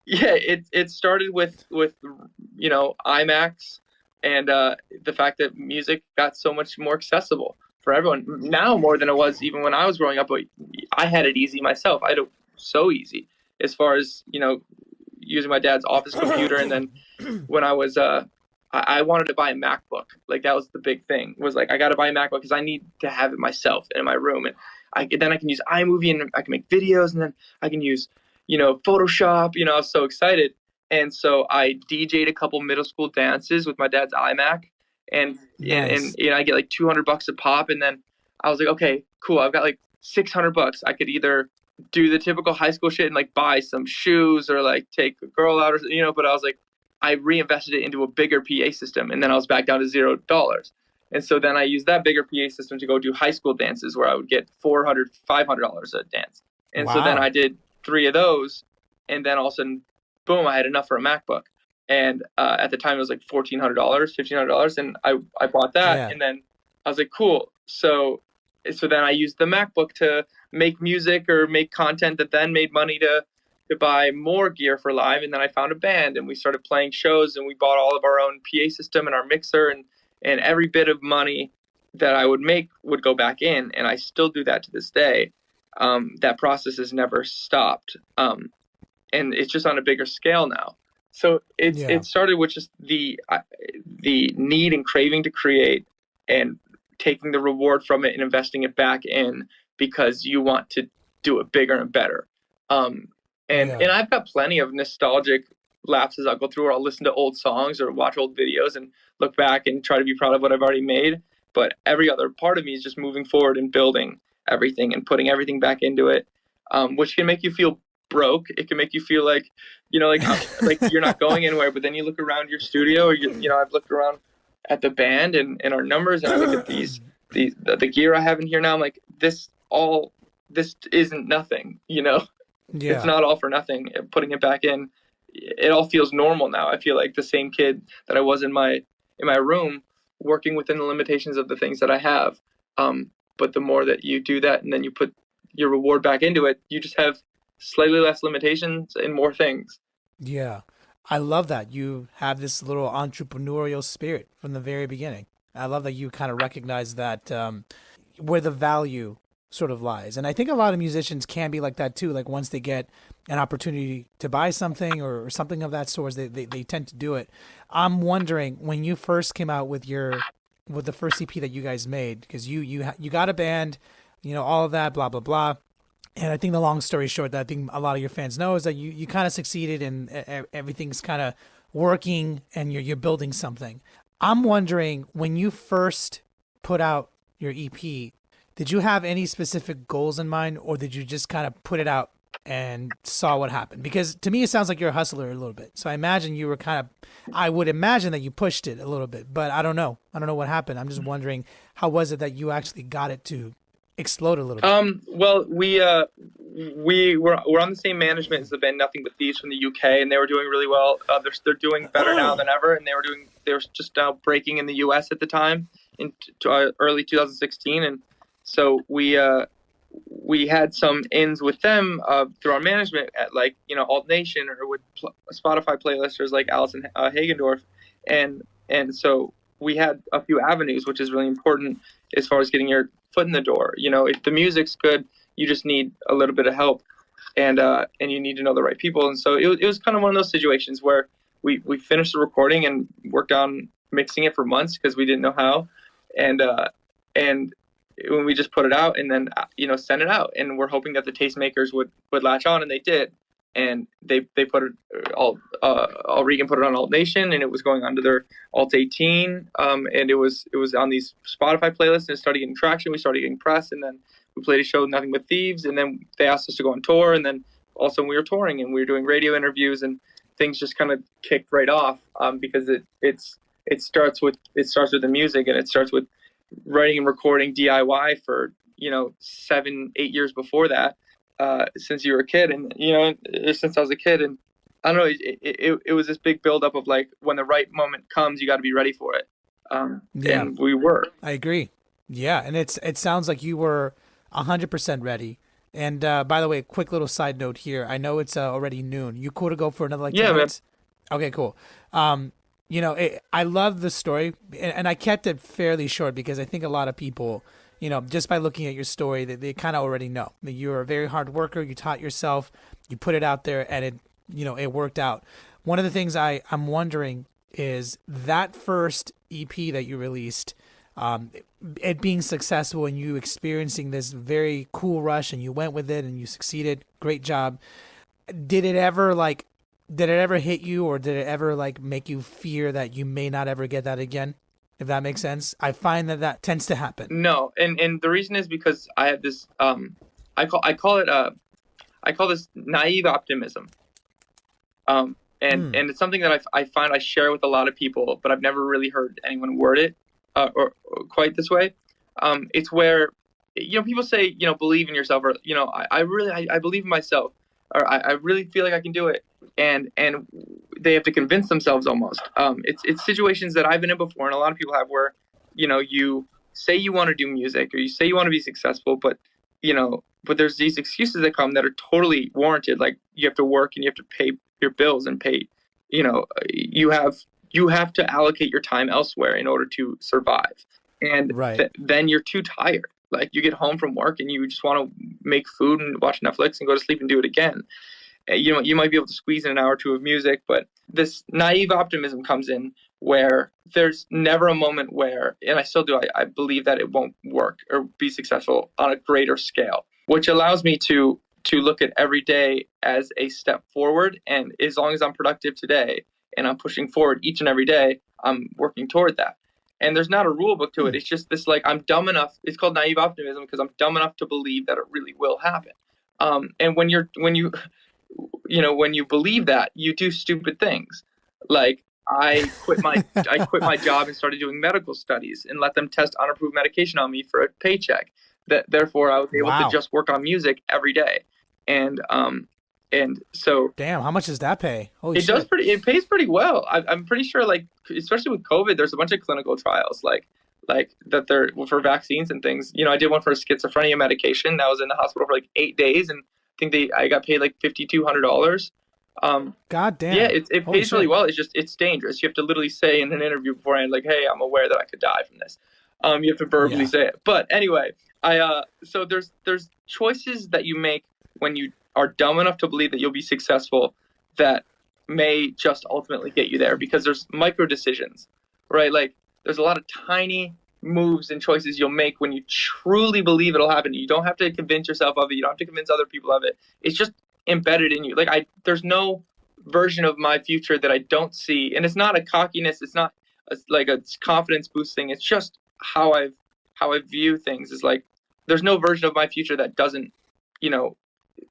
Speaker 1: it started with IMAX, and the fact that music got so much more accessible for everyone now, more than it was even when I was growing up. But I had it easy myself. I had it so easy as far as using my dad's office computer, and then when I was I wanted to buy a MacBook. Like that was the big thing. Was like, I got to buy a MacBook because I need to have it myself in my room, and then I can use iMovie, and I can make videos, and then I can use Photoshop. I was so excited. And so I DJ'd a couple middle school dances with my dad's iMac, and
Speaker 2: Nice.
Speaker 1: and I get like $200 a pop. And then I was like, okay, cool. I've got like $600. I could either do the typical high school shit and like buy some shoes, or like take a girl out, or but I was like, I reinvested it into a bigger PA system, and then I was back down to $0. And so then I used that bigger PA system to go do high school dances where I would get $400, $500 a dance. And so then
Speaker 2: Wow.
Speaker 1: I did 3 of those, and then all of a sudden, boom, I had enough for a MacBook. And at the time it was like $1,400, $1,500, and I bought that.
Speaker 2: Yeah.
Speaker 1: And then I was like, cool. So then I used the MacBook to make music or make content that then made money to buy more gear for live. And then I found a band, and we started playing shows, and we bought all of our own PA system and our mixer, and every bit of money that I would make would go back in. And I still do that to this day. That process has never stopped. And it's just on a bigger scale now. So it started with just the need and craving to create, and taking the reward from it and investing it back in because you want to do it bigger and better. And I've got plenty of nostalgic lapses I'll go through, or I'll listen to old songs or watch old videos and look back and try to be proud of what I've already made. But every other part of me is just moving forward and building everything and putting everything back into it, which can make you feel broke. It can make you feel like, like you're not going anywhere. But then you look around your studio, or I've looked around at the band and our numbers, and I look at the gear I have in here now. I'm like, this isn't nothing. It's not all for nothing. Putting it back in, it all feels normal now. I feel like the same kid that I was in my room, working within the limitations of the things that I have. But the more that you do that, and then you put your reward back into it, you just have slightly less limitations and more things.
Speaker 2: Yeah. I love that you have this little entrepreneurial spirit from the very beginning. I love that you kind of recognize that where the value sort of lies. And I think a lot of musicians can be like that too. Like once they get an opportunity to buy something or something of that sort, they tend to do it. I'm wondering, when you first came out with the first EP that you guys made, because you got a band, all of that, blah, blah, blah. And I think the long story short that I think a lot of your fans know is that you kind of succeeded, and everything's kind of working, and you're building something. I'm wondering, when you first put out your EP, did you have any specific goals in mind, or did you just kind of put it out and saw what happened? Because to me, it sounds like you're a hustler a little bit. So I imagine you were I would imagine that you pushed it a little bit, but I don't know. I don't know what happened. I'm just wondering, how was it that you actually got it to explode a little bit?
Speaker 1: Well, we're on the same management as the band Nothing But Thieves from the UK, and they were doing really well. They're doing better now than ever, and they were just now breaking in the US at the time in early 2016, and so we had some ins with them through our management at Alt Nation, or with Spotify playlisters like Alison Hagendorf, and so we had a few avenues, which is really important as far as getting your foot in the door. If the music's good, you just need a little bit of help, and you need to know the right people. And so it was kind of one of those situations where we finished the recording and worked on mixing it for months because we didn't know how, and when we just put it out and then send it out, and we're hoping that the tastemakers would latch on, and they did. and they put it all Regan put it on Alt Nation, and it was going under their Alt 18, and it was on these Spotify playlists, and it started getting traction. We started getting press, and then we played a show, Nothing But Thieves, and then they asked us to go on tour, and then also we were touring and we were doing radio interviews, and things just kind of kicked right off, because it starts with the music, and it starts with writing and recording DIY for 7-8 years before that, since you were a kid, and since I was a kid, and I don't know, it was this big buildup of like, when the right moment comes, you got to be ready for it,
Speaker 2: Yeah,
Speaker 1: and we were.
Speaker 2: I agree. Yeah, and it sounds like you were 100% ready. And by the way, quick little side note here. I know it's already noon. You cool to go for another like 10
Speaker 1: Yeah, man.
Speaker 2: minutes? Okay, cool. I love the story, and I kept it fairly short because I think a lot of people, just by looking at your story, they kind of already know that you're a very hard worker. You taught yourself, you put it out there, and it worked out. One of the things I'm wondering is that first EP that you released, it being successful and you experiencing this very cool rush, and you went with it and you succeeded. Great job. Did it ever hit you, or did it ever like make you fear that you may not ever get that again? If that makes sense. I find that tends to happen.
Speaker 1: No, and the reason is because I have this I call this naive optimism. And it's something that I find I share with a lot of people, but I've never really heard anyone word it or quite this way. It's where people say, believe in yourself, or I believe in myself, or I really feel like I can do it, and they have to convince themselves almost. It's situations that I've been in before, and a lot of people have, where you say you want to do music, or you say you want to be successful, but there's these excuses that come that are totally warranted. Like, you have to work and you have to pay your bills and pay, you have to allocate your time elsewhere in order to survive. And
Speaker 2: Right.
Speaker 1: then you're too tired. Like, you get home from work and you just want to make food and watch Netflix and go to sleep and do it again. You might be able to squeeze in an hour or two of music, but this naive optimism comes in, where there's never a moment where, and I still do, I believe that it won't work or be successful on a greater scale, which allows me to look at every day as a step forward. And as long as I'm productive today and I'm pushing forward each and every day, I'm working toward that. And there's not a rule book to it. It's just this, like, I'm dumb enough. It's called naive optimism because I'm dumb enough to believe that it really will happen. And when you believe that, you do stupid things. Like, I quit my job and started doing medical studies and let them test unapproved medication on me for a paycheck. Therefore, I was able
Speaker 2: Wow.
Speaker 1: to just work on music every day. And so
Speaker 2: Damn, how much does that pay? Holy
Speaker 1: it
Speaker 2: shit.
Speaker 1: it pays pretty well. I'm pretty sure, like, especially with COVID, there's a bunch of clinical trials, like that they're for vaccines and things. I did one for a schizophrenia medication that was in the hospital for like 8 days, and I think I got paid like $5,200.
Speaker 2: God damn.
Speaker 1: Yeah, it
Speaker 2: Holy
Speaker 1: pays really
Speaker 2: shit.
Speaker 1: well. It's dangerous. You have to literally say in an interview beforehand, like, "Hey, I'm aware that I could die from this." You have to verbally
Speaker 2: Yeah.
Speaker 1: say it. But anyway, so there's choices that you make when you are dumb enough to believe that you'll be successful, that may just ultimately get you there, because there's micro decisions, right? Like, there's a lot of tiny moves and choices you'll make when you truly believe it'll happen. You don't have to convince yourself of it. You don't have to convince other people of it. It's just embedded in you. Like, there's no version of my future that I don't see, and it's not a cockiness. It's not like a confidence boost thing. It's just how I view things. Is like, there's no version of my future that doesn't,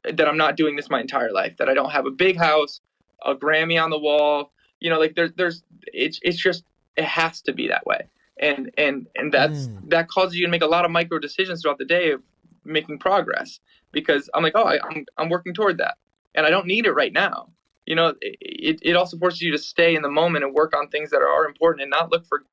Speaker 1: that I'm not doing this my entire life. That I don't have a big house, a Grammy on the wall. Like, it's just, it has to be that way. And that causes you to make a lot of micro decisions throughout the day of making progress, because I'm like, oh, I'm working toward that, and I don't need it right now. It also forces you to stay in the moment and work on things that are important, and not look for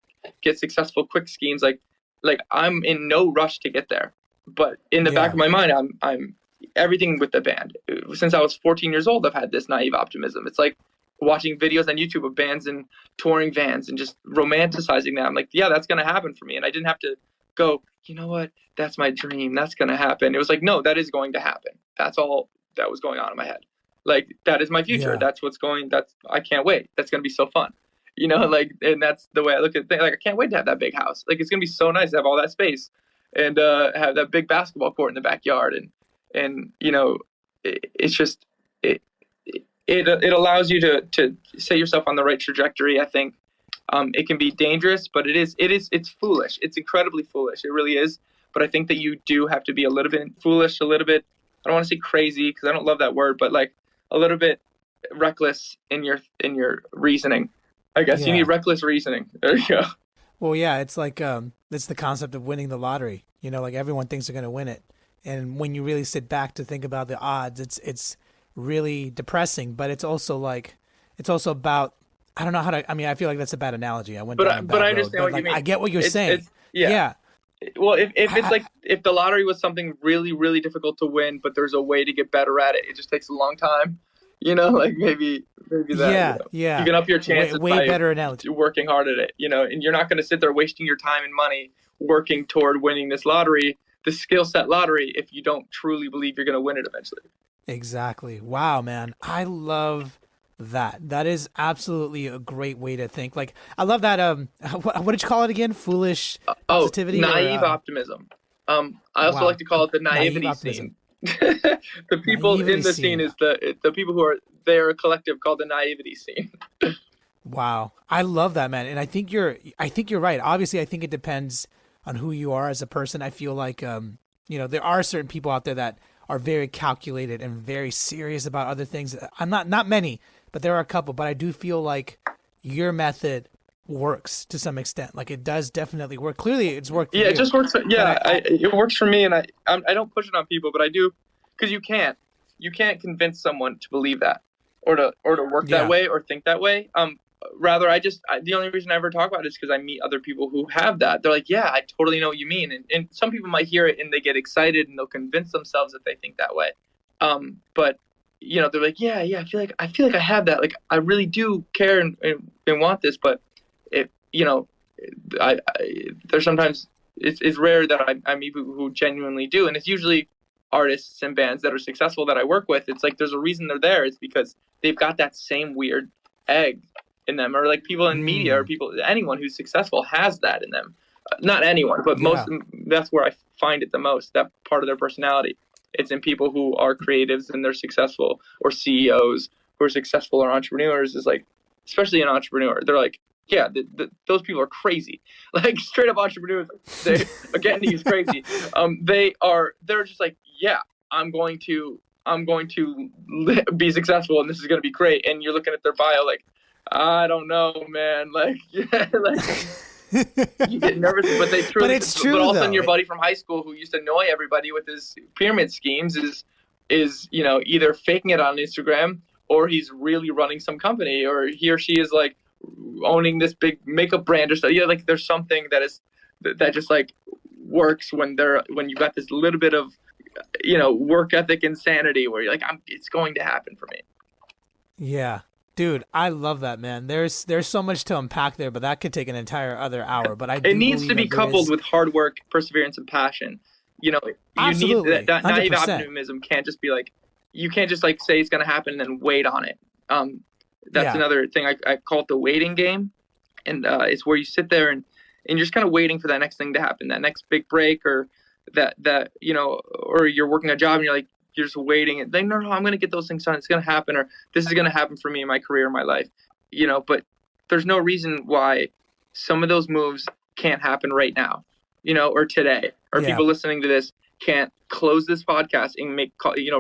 Speaker 1: get successful quick schemes. Like I'm in no rush to get there, but in the back of my mind, I'm everything with the band. Since I was 14 years old, I've had this naive optimism. It's like watching videos on YouTube of bands in touring vans and just romanticizing that. I'm like, yeah, that's going to happen for me. And I didn't have to go, you know what? That's my dream. That's going to happen. It was like, no, that is going to happen. That's all that was going on in my head. Like, that is my future.
Speaker 2: Yeah.
Speaker 1: That's I can't wait. That's going to be so fun. Like, and that's the way I look at things. Like, I can't wait to have that big house. Like, it's going to be so nice to have all that space and have that big basketball court in the backyard. And it's just, it allows you to set yourself on the right trajectory. I think it can be dangerous, but it's foolish. It's incredibly foolish. It really is. But I think that you do have to be a little bit foolish, a little bit. I don't want to say crazy because I don't love that word, but like a little bit reckless in your reasoning. I guess you
Speaker 2: Yeah.
Speaker 1: need reckless reasoning. There you go.
Speaker 2: Well, yeah, it's like it's the concept of winning the lottery. You know, like everyone thinks they're going to win it, and when you really sit back to think about the odds, it's really depressing. But it's also like it's also about I don't know how to. I mean, I feel like that's a bad analogy. I went down a
Speaker 1: But
Speaker 2: bad
Speaker 1: I
Speaker 2: road.
Speaker 1: understand
Speaker 2: But
Speaker 1: what you
Speaker 2: like,
Speaker 1: mean.
Speaker 2: I get what you're
Speaker 1: It's
Speaker 2: saying.
Speaker 1: yeah.
Speaker 2: Yeah.
Speaker 1: Well, if it's
Speaker 2: I,
Speaker 1: like if the lottery was something really really difficult to win, but there's a way to get better at it, it just takes a long time. Like maybe that
Speaker 2: yeah.
Speaker 1: you
Speaker 2: Yeah.
Speaker 1: can up your
Speaker 2: Way
Speaker 1: chances
Speaker 2: way
Speaker 1: by
Speaker 2: better analogy.
Speaker 1: working hard at it. And you're not going to sit there wasting your time and money working toward winning this lottery, the skill set lottery, if you don't truly believe you're going to win it eventually.
Speaker 2: Exactly. Wow, man. I love that. That is absolutely a great way to think. Like I love that what did you call it again? Foolish
Speaker 1: Oh,
Speaker 2: positivity or
Speaker 1: naive optimism. I also
Speaker 2: wow.
Speaker 1: like to call it the
Speaker 2: Naive
Speaker 1: naivety
Speaker 2: optimism.
Speaker 1: scene. The people
Speaker 2: Naivety
Speaker 1: in the scene
Speaker 2: scene.
Speaker 1: is the people who are they are a collective called the naivety scene.
Speaker 2: Wow. I love that, man. And I think you're right. Obviously, I think it depends on who you are as a person. I feel like there are certain people out there that are very calculated and very serious about other things. I'm not many, but there are a couple, but I do feel like your method works to some extent. Like it does definitely work. Clearly, it's worked for
Speaker 1: Yeah, it
Speaker 2: you.
Speaker 1: just works.
Speaker 2: But
Speaker 1: It works for me, and I don't push it on people, but I do because you can't convince someone to believe that or to work that
Speaker 2: yeah.
Speaker 1: way or think that way. Rather, the only reason I ever talk about it is because I meet other people who have that. They're like, yeah, I totally know what you mean, and some people might hear it and they get excited and they'll convince themselves that they think that way. But they're like, yeah, I feel like I have that. Like I really do care and want this, but it there's sometimes it's rare that I meet people who genuinely do, and it's usually artists and bands that are successful that I work with. It's like there's a reason they're there. It's because they've got that same weird egg in them, or like people in media, or
Speaker 2: Mm,
Speaker 1: anyone who's successful has that in them. Not anyone, but most.
Speaker 2: yeah.
Speaker 1: That's where I find it the most. That part of their personality. It's in people who are creatives and they're successful, or CEOs who are successful, or entrepreneurs. Is like, especially an entrepreneur, they're like, yeah, those people are crazy. Like straight up entrepreneurs, they again he's crazy. They're just like, yeah, I'm going to be successful, and this is going to be great. And you're looking at their bio like, I don't know, man. Like, yeah, like you get nervous, but they
Speaker 2: But
Speaker 1: truly.
Speaker 2: it's true
Speaker 1: But all of a sudden,
Speaker 2: though.
Speaker 1: your buddy from high school who used to annoy everybody with his pyramid schemes is either faking it on Instagram, or he's really running some company, or he or she is like owning this big makeup brand or stuff. Yeah, like there's something that just like works when you got this little bit of work ethic insanity where you're like, it's going to happen for me.
Speaker 2: Yeah. Dude, I love that, man. There's so much to unpack there, but that could take an entire other hour. But I
Speaker 1: It
Speaker 2: do
Speaker 1: needs to
Speaker 2: believe
Speaker 1: be
Speaker 2: that there
Speaker 1: coupled
Speaker 2: is
Speaker 1: with hard work, perseverance, and passion. You need
Speaker 2: absolutely
Speaker 1: that naive
Speaker 2: 100%.
Speaker 1: optimism. Can't just be like, you can't just like say it's going to happen and then wait on it. That's
Speaker 2: Yeah.
Speaker 1: another thing. I call it the waiting game, and it's where you sit there and you're just kind of waiting for that next thing to happen, that next big break, or or you're working a job and you're just waiting and then no, I'm going to get those things done. It's going to happen, or this is going to happen for me in my career, my life. But there's no reason why some of those moves can't happen right now, or today, or
Speaker 2: Yeah.
Speaker 1: people listening to this can't close this podcast and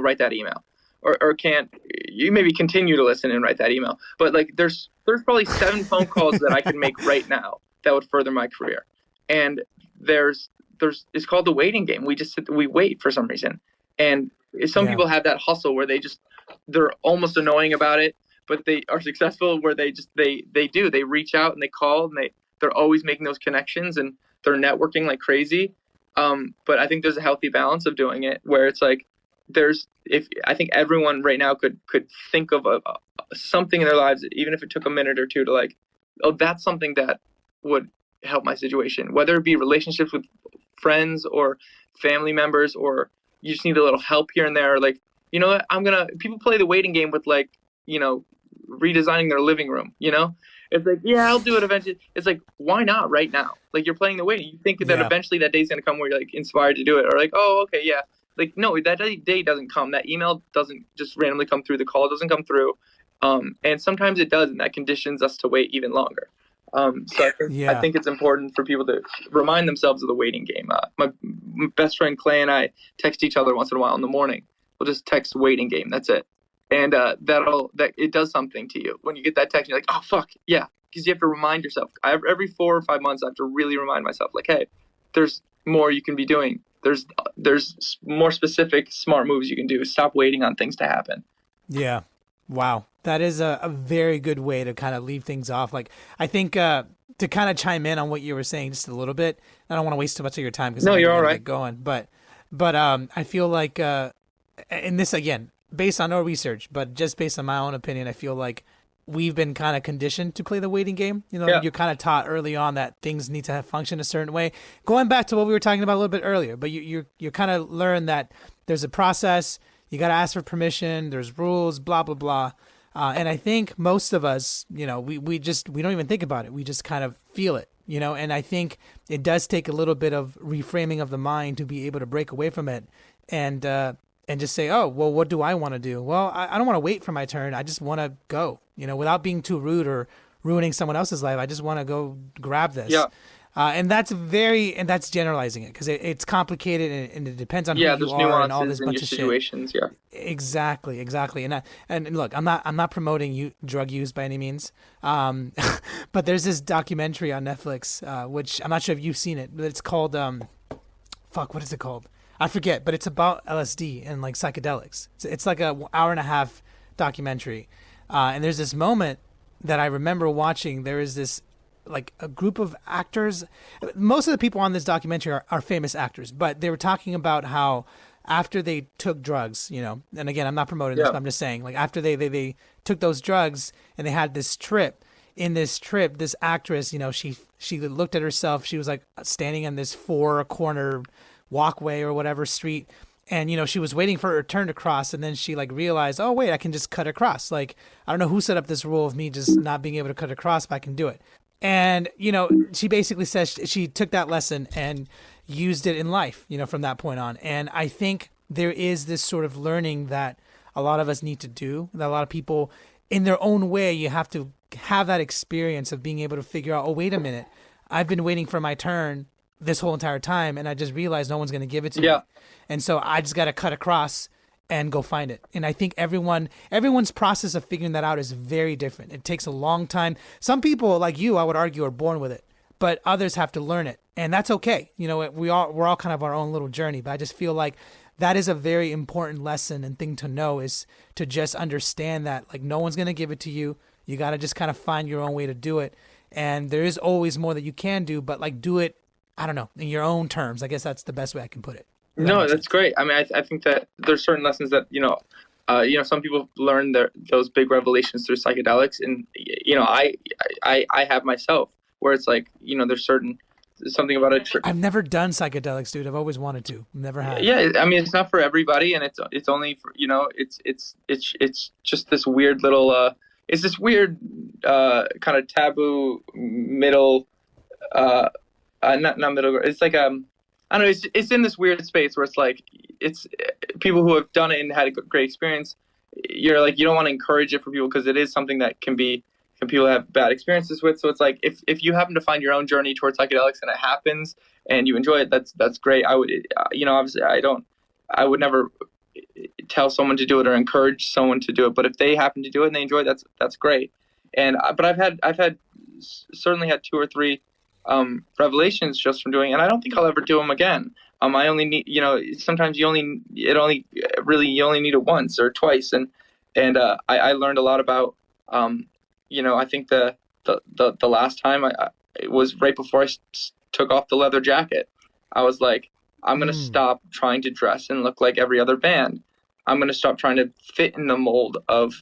Speaker 1: write that email, or can't you maybe continue to listen and write that email. But like there's probably 7 phone calls that I can make right now that would further my career. And there's it's called the waiting game. We wait for some reason. And some
Speaker 2: Yeah.
Speaker 1: people have that hustle where they're almost annoying about it, but they are successful where they reach out and they call and they're always making those connections and they're networking like crazy. But I think there's a healthy balance of doing it where it's like I think everyone right now could think of something in their lives, even if it took a minute or two, to like, oh, that's something that would help my situation, whether it be relationships with friends or family members, or you just need a little help here and there. Or like, what, people play the waiting game with like, redesigning their living room, it's like, yeah, I'll do it eventually. It's like, why not right now? Like you're playing the waiting. You think that
Speaker 2: Yeah.
Speaker 1: eventually that day's going to come where you're like inspired to do it, or like, oh, okay, yeah. Like, no, that day doesn't come. That email doesn't just randomly come through. The call doesn't come through. And sometimes it does, and that conditions us to wait even longer. So I
Speaker 2: Yeah.
Speaker 1: think it's important for people to remind themselves of the waiting game. My best friend Clay and I text each other once in a while in the morning. We'll just text waiting game. That's it. And that it does something to you when you get that text. You're like, oh fuck yeah, because you have to remind yourself. Every 4 or 5 months, I have to really remind myself, like, hey, there's more you can be doing. There's more specific smart moves you can do. Stop waiting on things to happen.
Speaker 2: Yeah. Wow. That is a very good way to kind of leave things off. Like, I think to kind of chime in on what you were saying just a little bit, I don't want to waste too much of your time because
Speaker 1: No, you're all
Speaker 2: to
Speaker 1: right.
Speaker 2: get going. But I feel like, and this again, based on no research, but just based on my own opinion, I feel like we've been kind of conditioned to play the waiting game. You know,
Speaker 1: Yeah.
Speaker 2: you're kind of taught early on that things need to have function a certain way. Going back to what we were talking about a little bit earlier, but you kind of learn that there's a process. You got to ask for permission. There's rules, blah, blah, blah. And I think most of us, you know, we don't even think about it. We just kind of feel it, you know, and I think it does take a little bit of reframing of the mind to be able to break away from it and just say, oh, well, what do I want to do? Well, I don't want to wait for my turn. I just want to go, you know, without being too rude or ruining someone else's life. I just want to go grab this.
Speaker 1: Yeah.
Speaker 2: And that's generalizing it because it's complicated and it depends on who
Speaker 1: Yeah,
Speaker 2: you
Speaker 1: there's
Speaker 2: are and all
Speaker 1: nuances
Speaker 2: this
Speaker 1: in
Speaker 2: bunch
Speaker 1: your
Speaker 2: of shit.
Speaker 1: situations. Yeah.
Speaker 2: Exactly. And look, I'm not promoting drug use by any means. But there's this documentary on Netflix, which I'm not sure if you've seen it, but it's called what is it called? I forget, but it's about LSD and like psychedelics. It's like a hour and a half documentary, and there's this moment that I remember watching. There is this like a group of actors. Most of the people on this documentary are famous actors, but they were talking about how after they took drugs, you know, and again, I'm not promoting this,
Speaker 1: Yeah.
Speaker 2: but I'm just saying, like after they took those drugs and they had this trip. In this trip, this actress, you know, she looked at herself. She was like standing on this 4-corner walkway or whatever street, and you know, she was waiting for her turn to cross, and then she like realized, oh wait, I can just cut across. Like, I don't know who set up this rule of me just not being able to cut across, but I can do it. And you know, she basically says she took that lesson and used it in life, you know, from that point on. And I think there is this sort of learning that a lot of us need to do, that a lot of people in their own way, you have to have that experience of being able to figure out, oh wait a minute, I've been waiting for my turn this whole entire time and I just realized no one's going to give it to me. And so I just got to cut across and go find it. And I think everyone's process of figuring that out is very different. It takes a long time. Some people like you, I would argue, are born with it, but others have to learn it. And that's okay. You know, we're all kind of our own little journey, but I just feel like that is a very important lesson and thing to know, is to just understand that like no one's going to give it to you. You got to just kind of find your own way to do it. And there is always more that you can do, but like do it, I don't know, in your own terms. I guess that's the best way I can put it.
Speaker 1: No, that's great. I mean, I think that there's certain lessons that, some people learn those big revelations through psychedelics. And, you know, I have myself where it's like, you know, there's something about it.
Speaker 2: I've never done psychedelics, dude. I've always wanted to. Never have.
Speaker 1: Yeah. I mean, it's not for everybody. And it's only for, you know, it's just this weird little, it's this weird kind of taboo middle, not middle. It's like I don't know. It's in this weird space where it's like it's people who have done it and had a great experience. You're like, you don't want to encourage it for people because it is something that can people have bad experiences with. So it's like if you happen to find your own journey towards psychedelics and it happens and you enjoy it, that's great. I would, obviously I would never tell someone to do it or encourage someone to do it. But if they happen to do it and they enjoy it, that's great. But I've certainly had 2 or 3 revelations just from doing it, and I don't think I'll ever do them again. I only need, sometimes you only need it once or twice, and I learned a lot about, I think the last time it was right before I took off the leather jacket. I was like, I'm gonna stop trying to dress and look like every other band. I'm gonna stop trying to fit in the mold of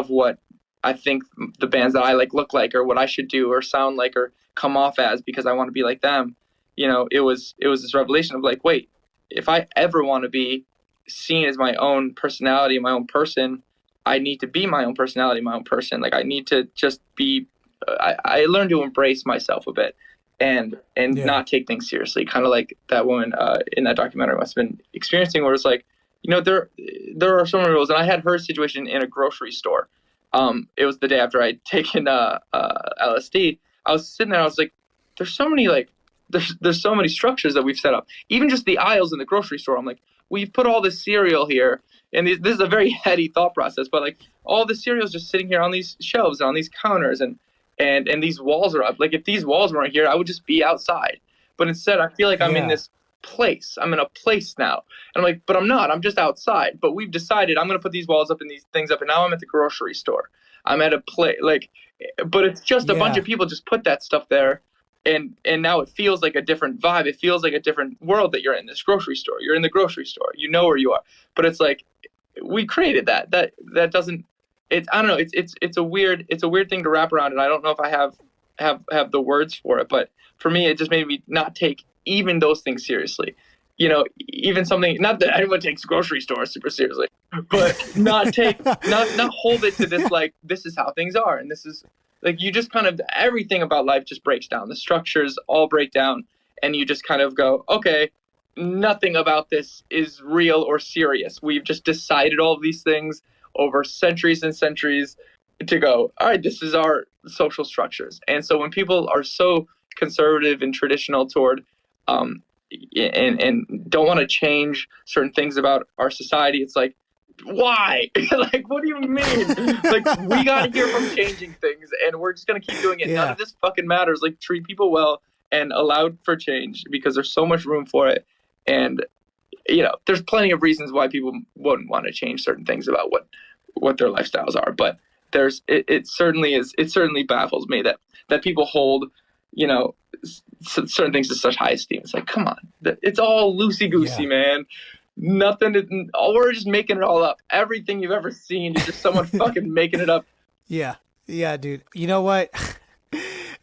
Speaker 1: what I think the bands that I like look like, or what I should do or sound like or come off as, because I want to be like them. You know, it was this revelation of like, wait, if I ever want to be seen as my own personality, my own person, I need to be my own personality, my own person. Like I need to just be. I learned to embrace myself a bit and not take things seriously. Kind of like that woman in that documentary must have been experiencing, where it's like, there are so many rules, and I had her situation in a grocery store. It was the day after I'd taken LSD. I was sitting there. I was like, "There's so many there's so many structures that we've set up. Even just the aisles in the grocery store. I'm like, we've put all this cereal here, and this is a very heady thought process. But like all the cereal's just sitting here on these shelves, on these counters, and these walls are up. Like if these walls weren't here, I would just be outside. But instead, I feel like I'm in this place. I'm in a place now. And I'm like, but I'm not. I'm just outside. But we've decided I'm going to put these walls up and these things up. And now I'm at the grocery store. I'm at a place but it's just a bunch of people just put that stuff there. And now it feels like a different vibe. It feels like a different world that you're in this grocery store. You're in the grocery store. You know where you are. But it's like, we created that. That doesn't, I don't know. It's a weird thing to wrap around. And I don't know if I have the words for it, but for me, it just made me not take even those things seriously. You know, even something, not that anyone takes grocery stores super seriously, but not hold it to this, like, this is how things are. And this is like, you just kind of, everything about life just breaks down. The structures all break down, and you just kind of go, okay, nothing about this is real or serious. We've just decided all of these things over centuries and centuries to go, all right, this is our social structures. And so when people are so conservative and traditional toward and don't want to change certain things about our society, it's like, why? Like, what do you mean? Like, we got to hear from changing things, and we're just gonna keep doing it. None of this fucking matters. Like, treat people well and allow for change, because there's so much room for it. And you know, there's plenty of reasons why people wouldn't want to change certain things about what their lifestyles are. But it certainly baffles me that people hold, you know, certain things to such high esteem. It's like, come on, it's all loosey goosey, man. Nothing. We're just making it all up. Everything you've ever seen is just someone fucking making it up.
Speaker 2: Yeah, dude. You know what?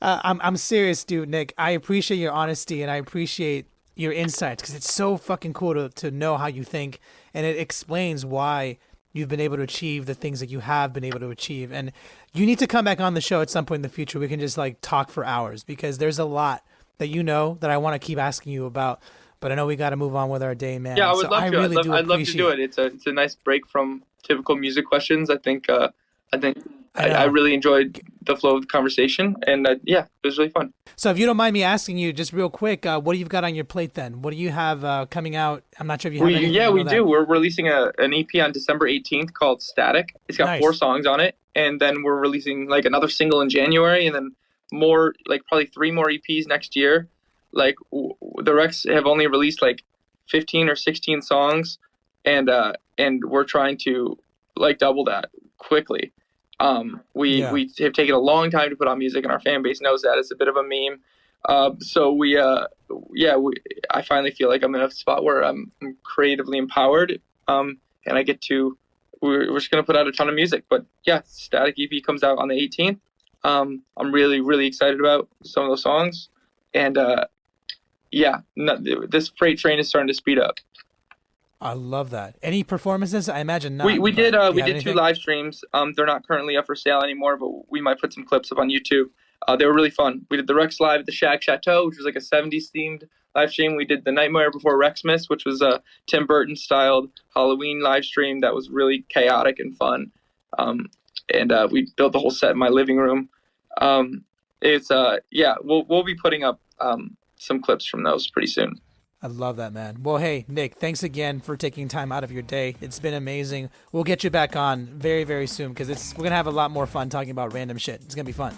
Speaker 2: I'm serious, dude. Nick, I appreciate your honesty, and I appreciate your insights, because it's so fucking cool to know how you think, and it explains why you've been able to achieve the things that you have been able to achieve. And you need to come back on the show at some point in the future. We can just like talk for hours, because there's a lot that you know that I want to keep asking you about. But I know we got to move on with our day, man.
Speaker 1: Yeah, I would love to. I'd love to do it. It's a nice break from typical music questions. I think I really enjoyed the flow of the conversation, and yeah, it was really fun.
Speaker 2: So if you don't mind me asking you just real quick, what do you got on your plate then? What do you have coming out? I'm not sure if you have anything.
Speaker 1: Yeah, we do. We're releasing an EP on December 18th called Static. It's got 4 songs on it, and then we're releasing like another single in January, and then more, like probably 3 more EPs next year. Like the Rex have only released like 15 or 16 songs, and we're trying to like double that quickly. We have taken a long time to put out music, and our fan base knows that. It's a bit of a meme. So I finally feel like I'm in a spot where I'm creatively empowered, and I get to, we're just going to put out a ton of music. But yeah, Static EP comes out on the 18th. I'm really, really excited about some of those songs. And this freight train is starting to speed up.
Speaker 2: I love that. Any performances? I imagine not.
Speaker 1: We did 2 live streams. They're not currently up for sale anymore, but we might put some clips up on YouTube. They were really fun. We did the Rex Live at the Shag Chateau, which was like a 70s themed live stream. We did the Nightmare Before Rexmas, which was a Tim Burton styled Halloween live stream that was really chaotic and fun. We built the whole set in my living room. We'll be putting up some clips from those pretty soon.
Speaker 2: I love that, man. Well, hey, Nick, thanks again for taking time out of your day. It's been amazing. We'll get you back on very, very soon, because we're going to have a lot more fun talking about random shit. It's going to be fun.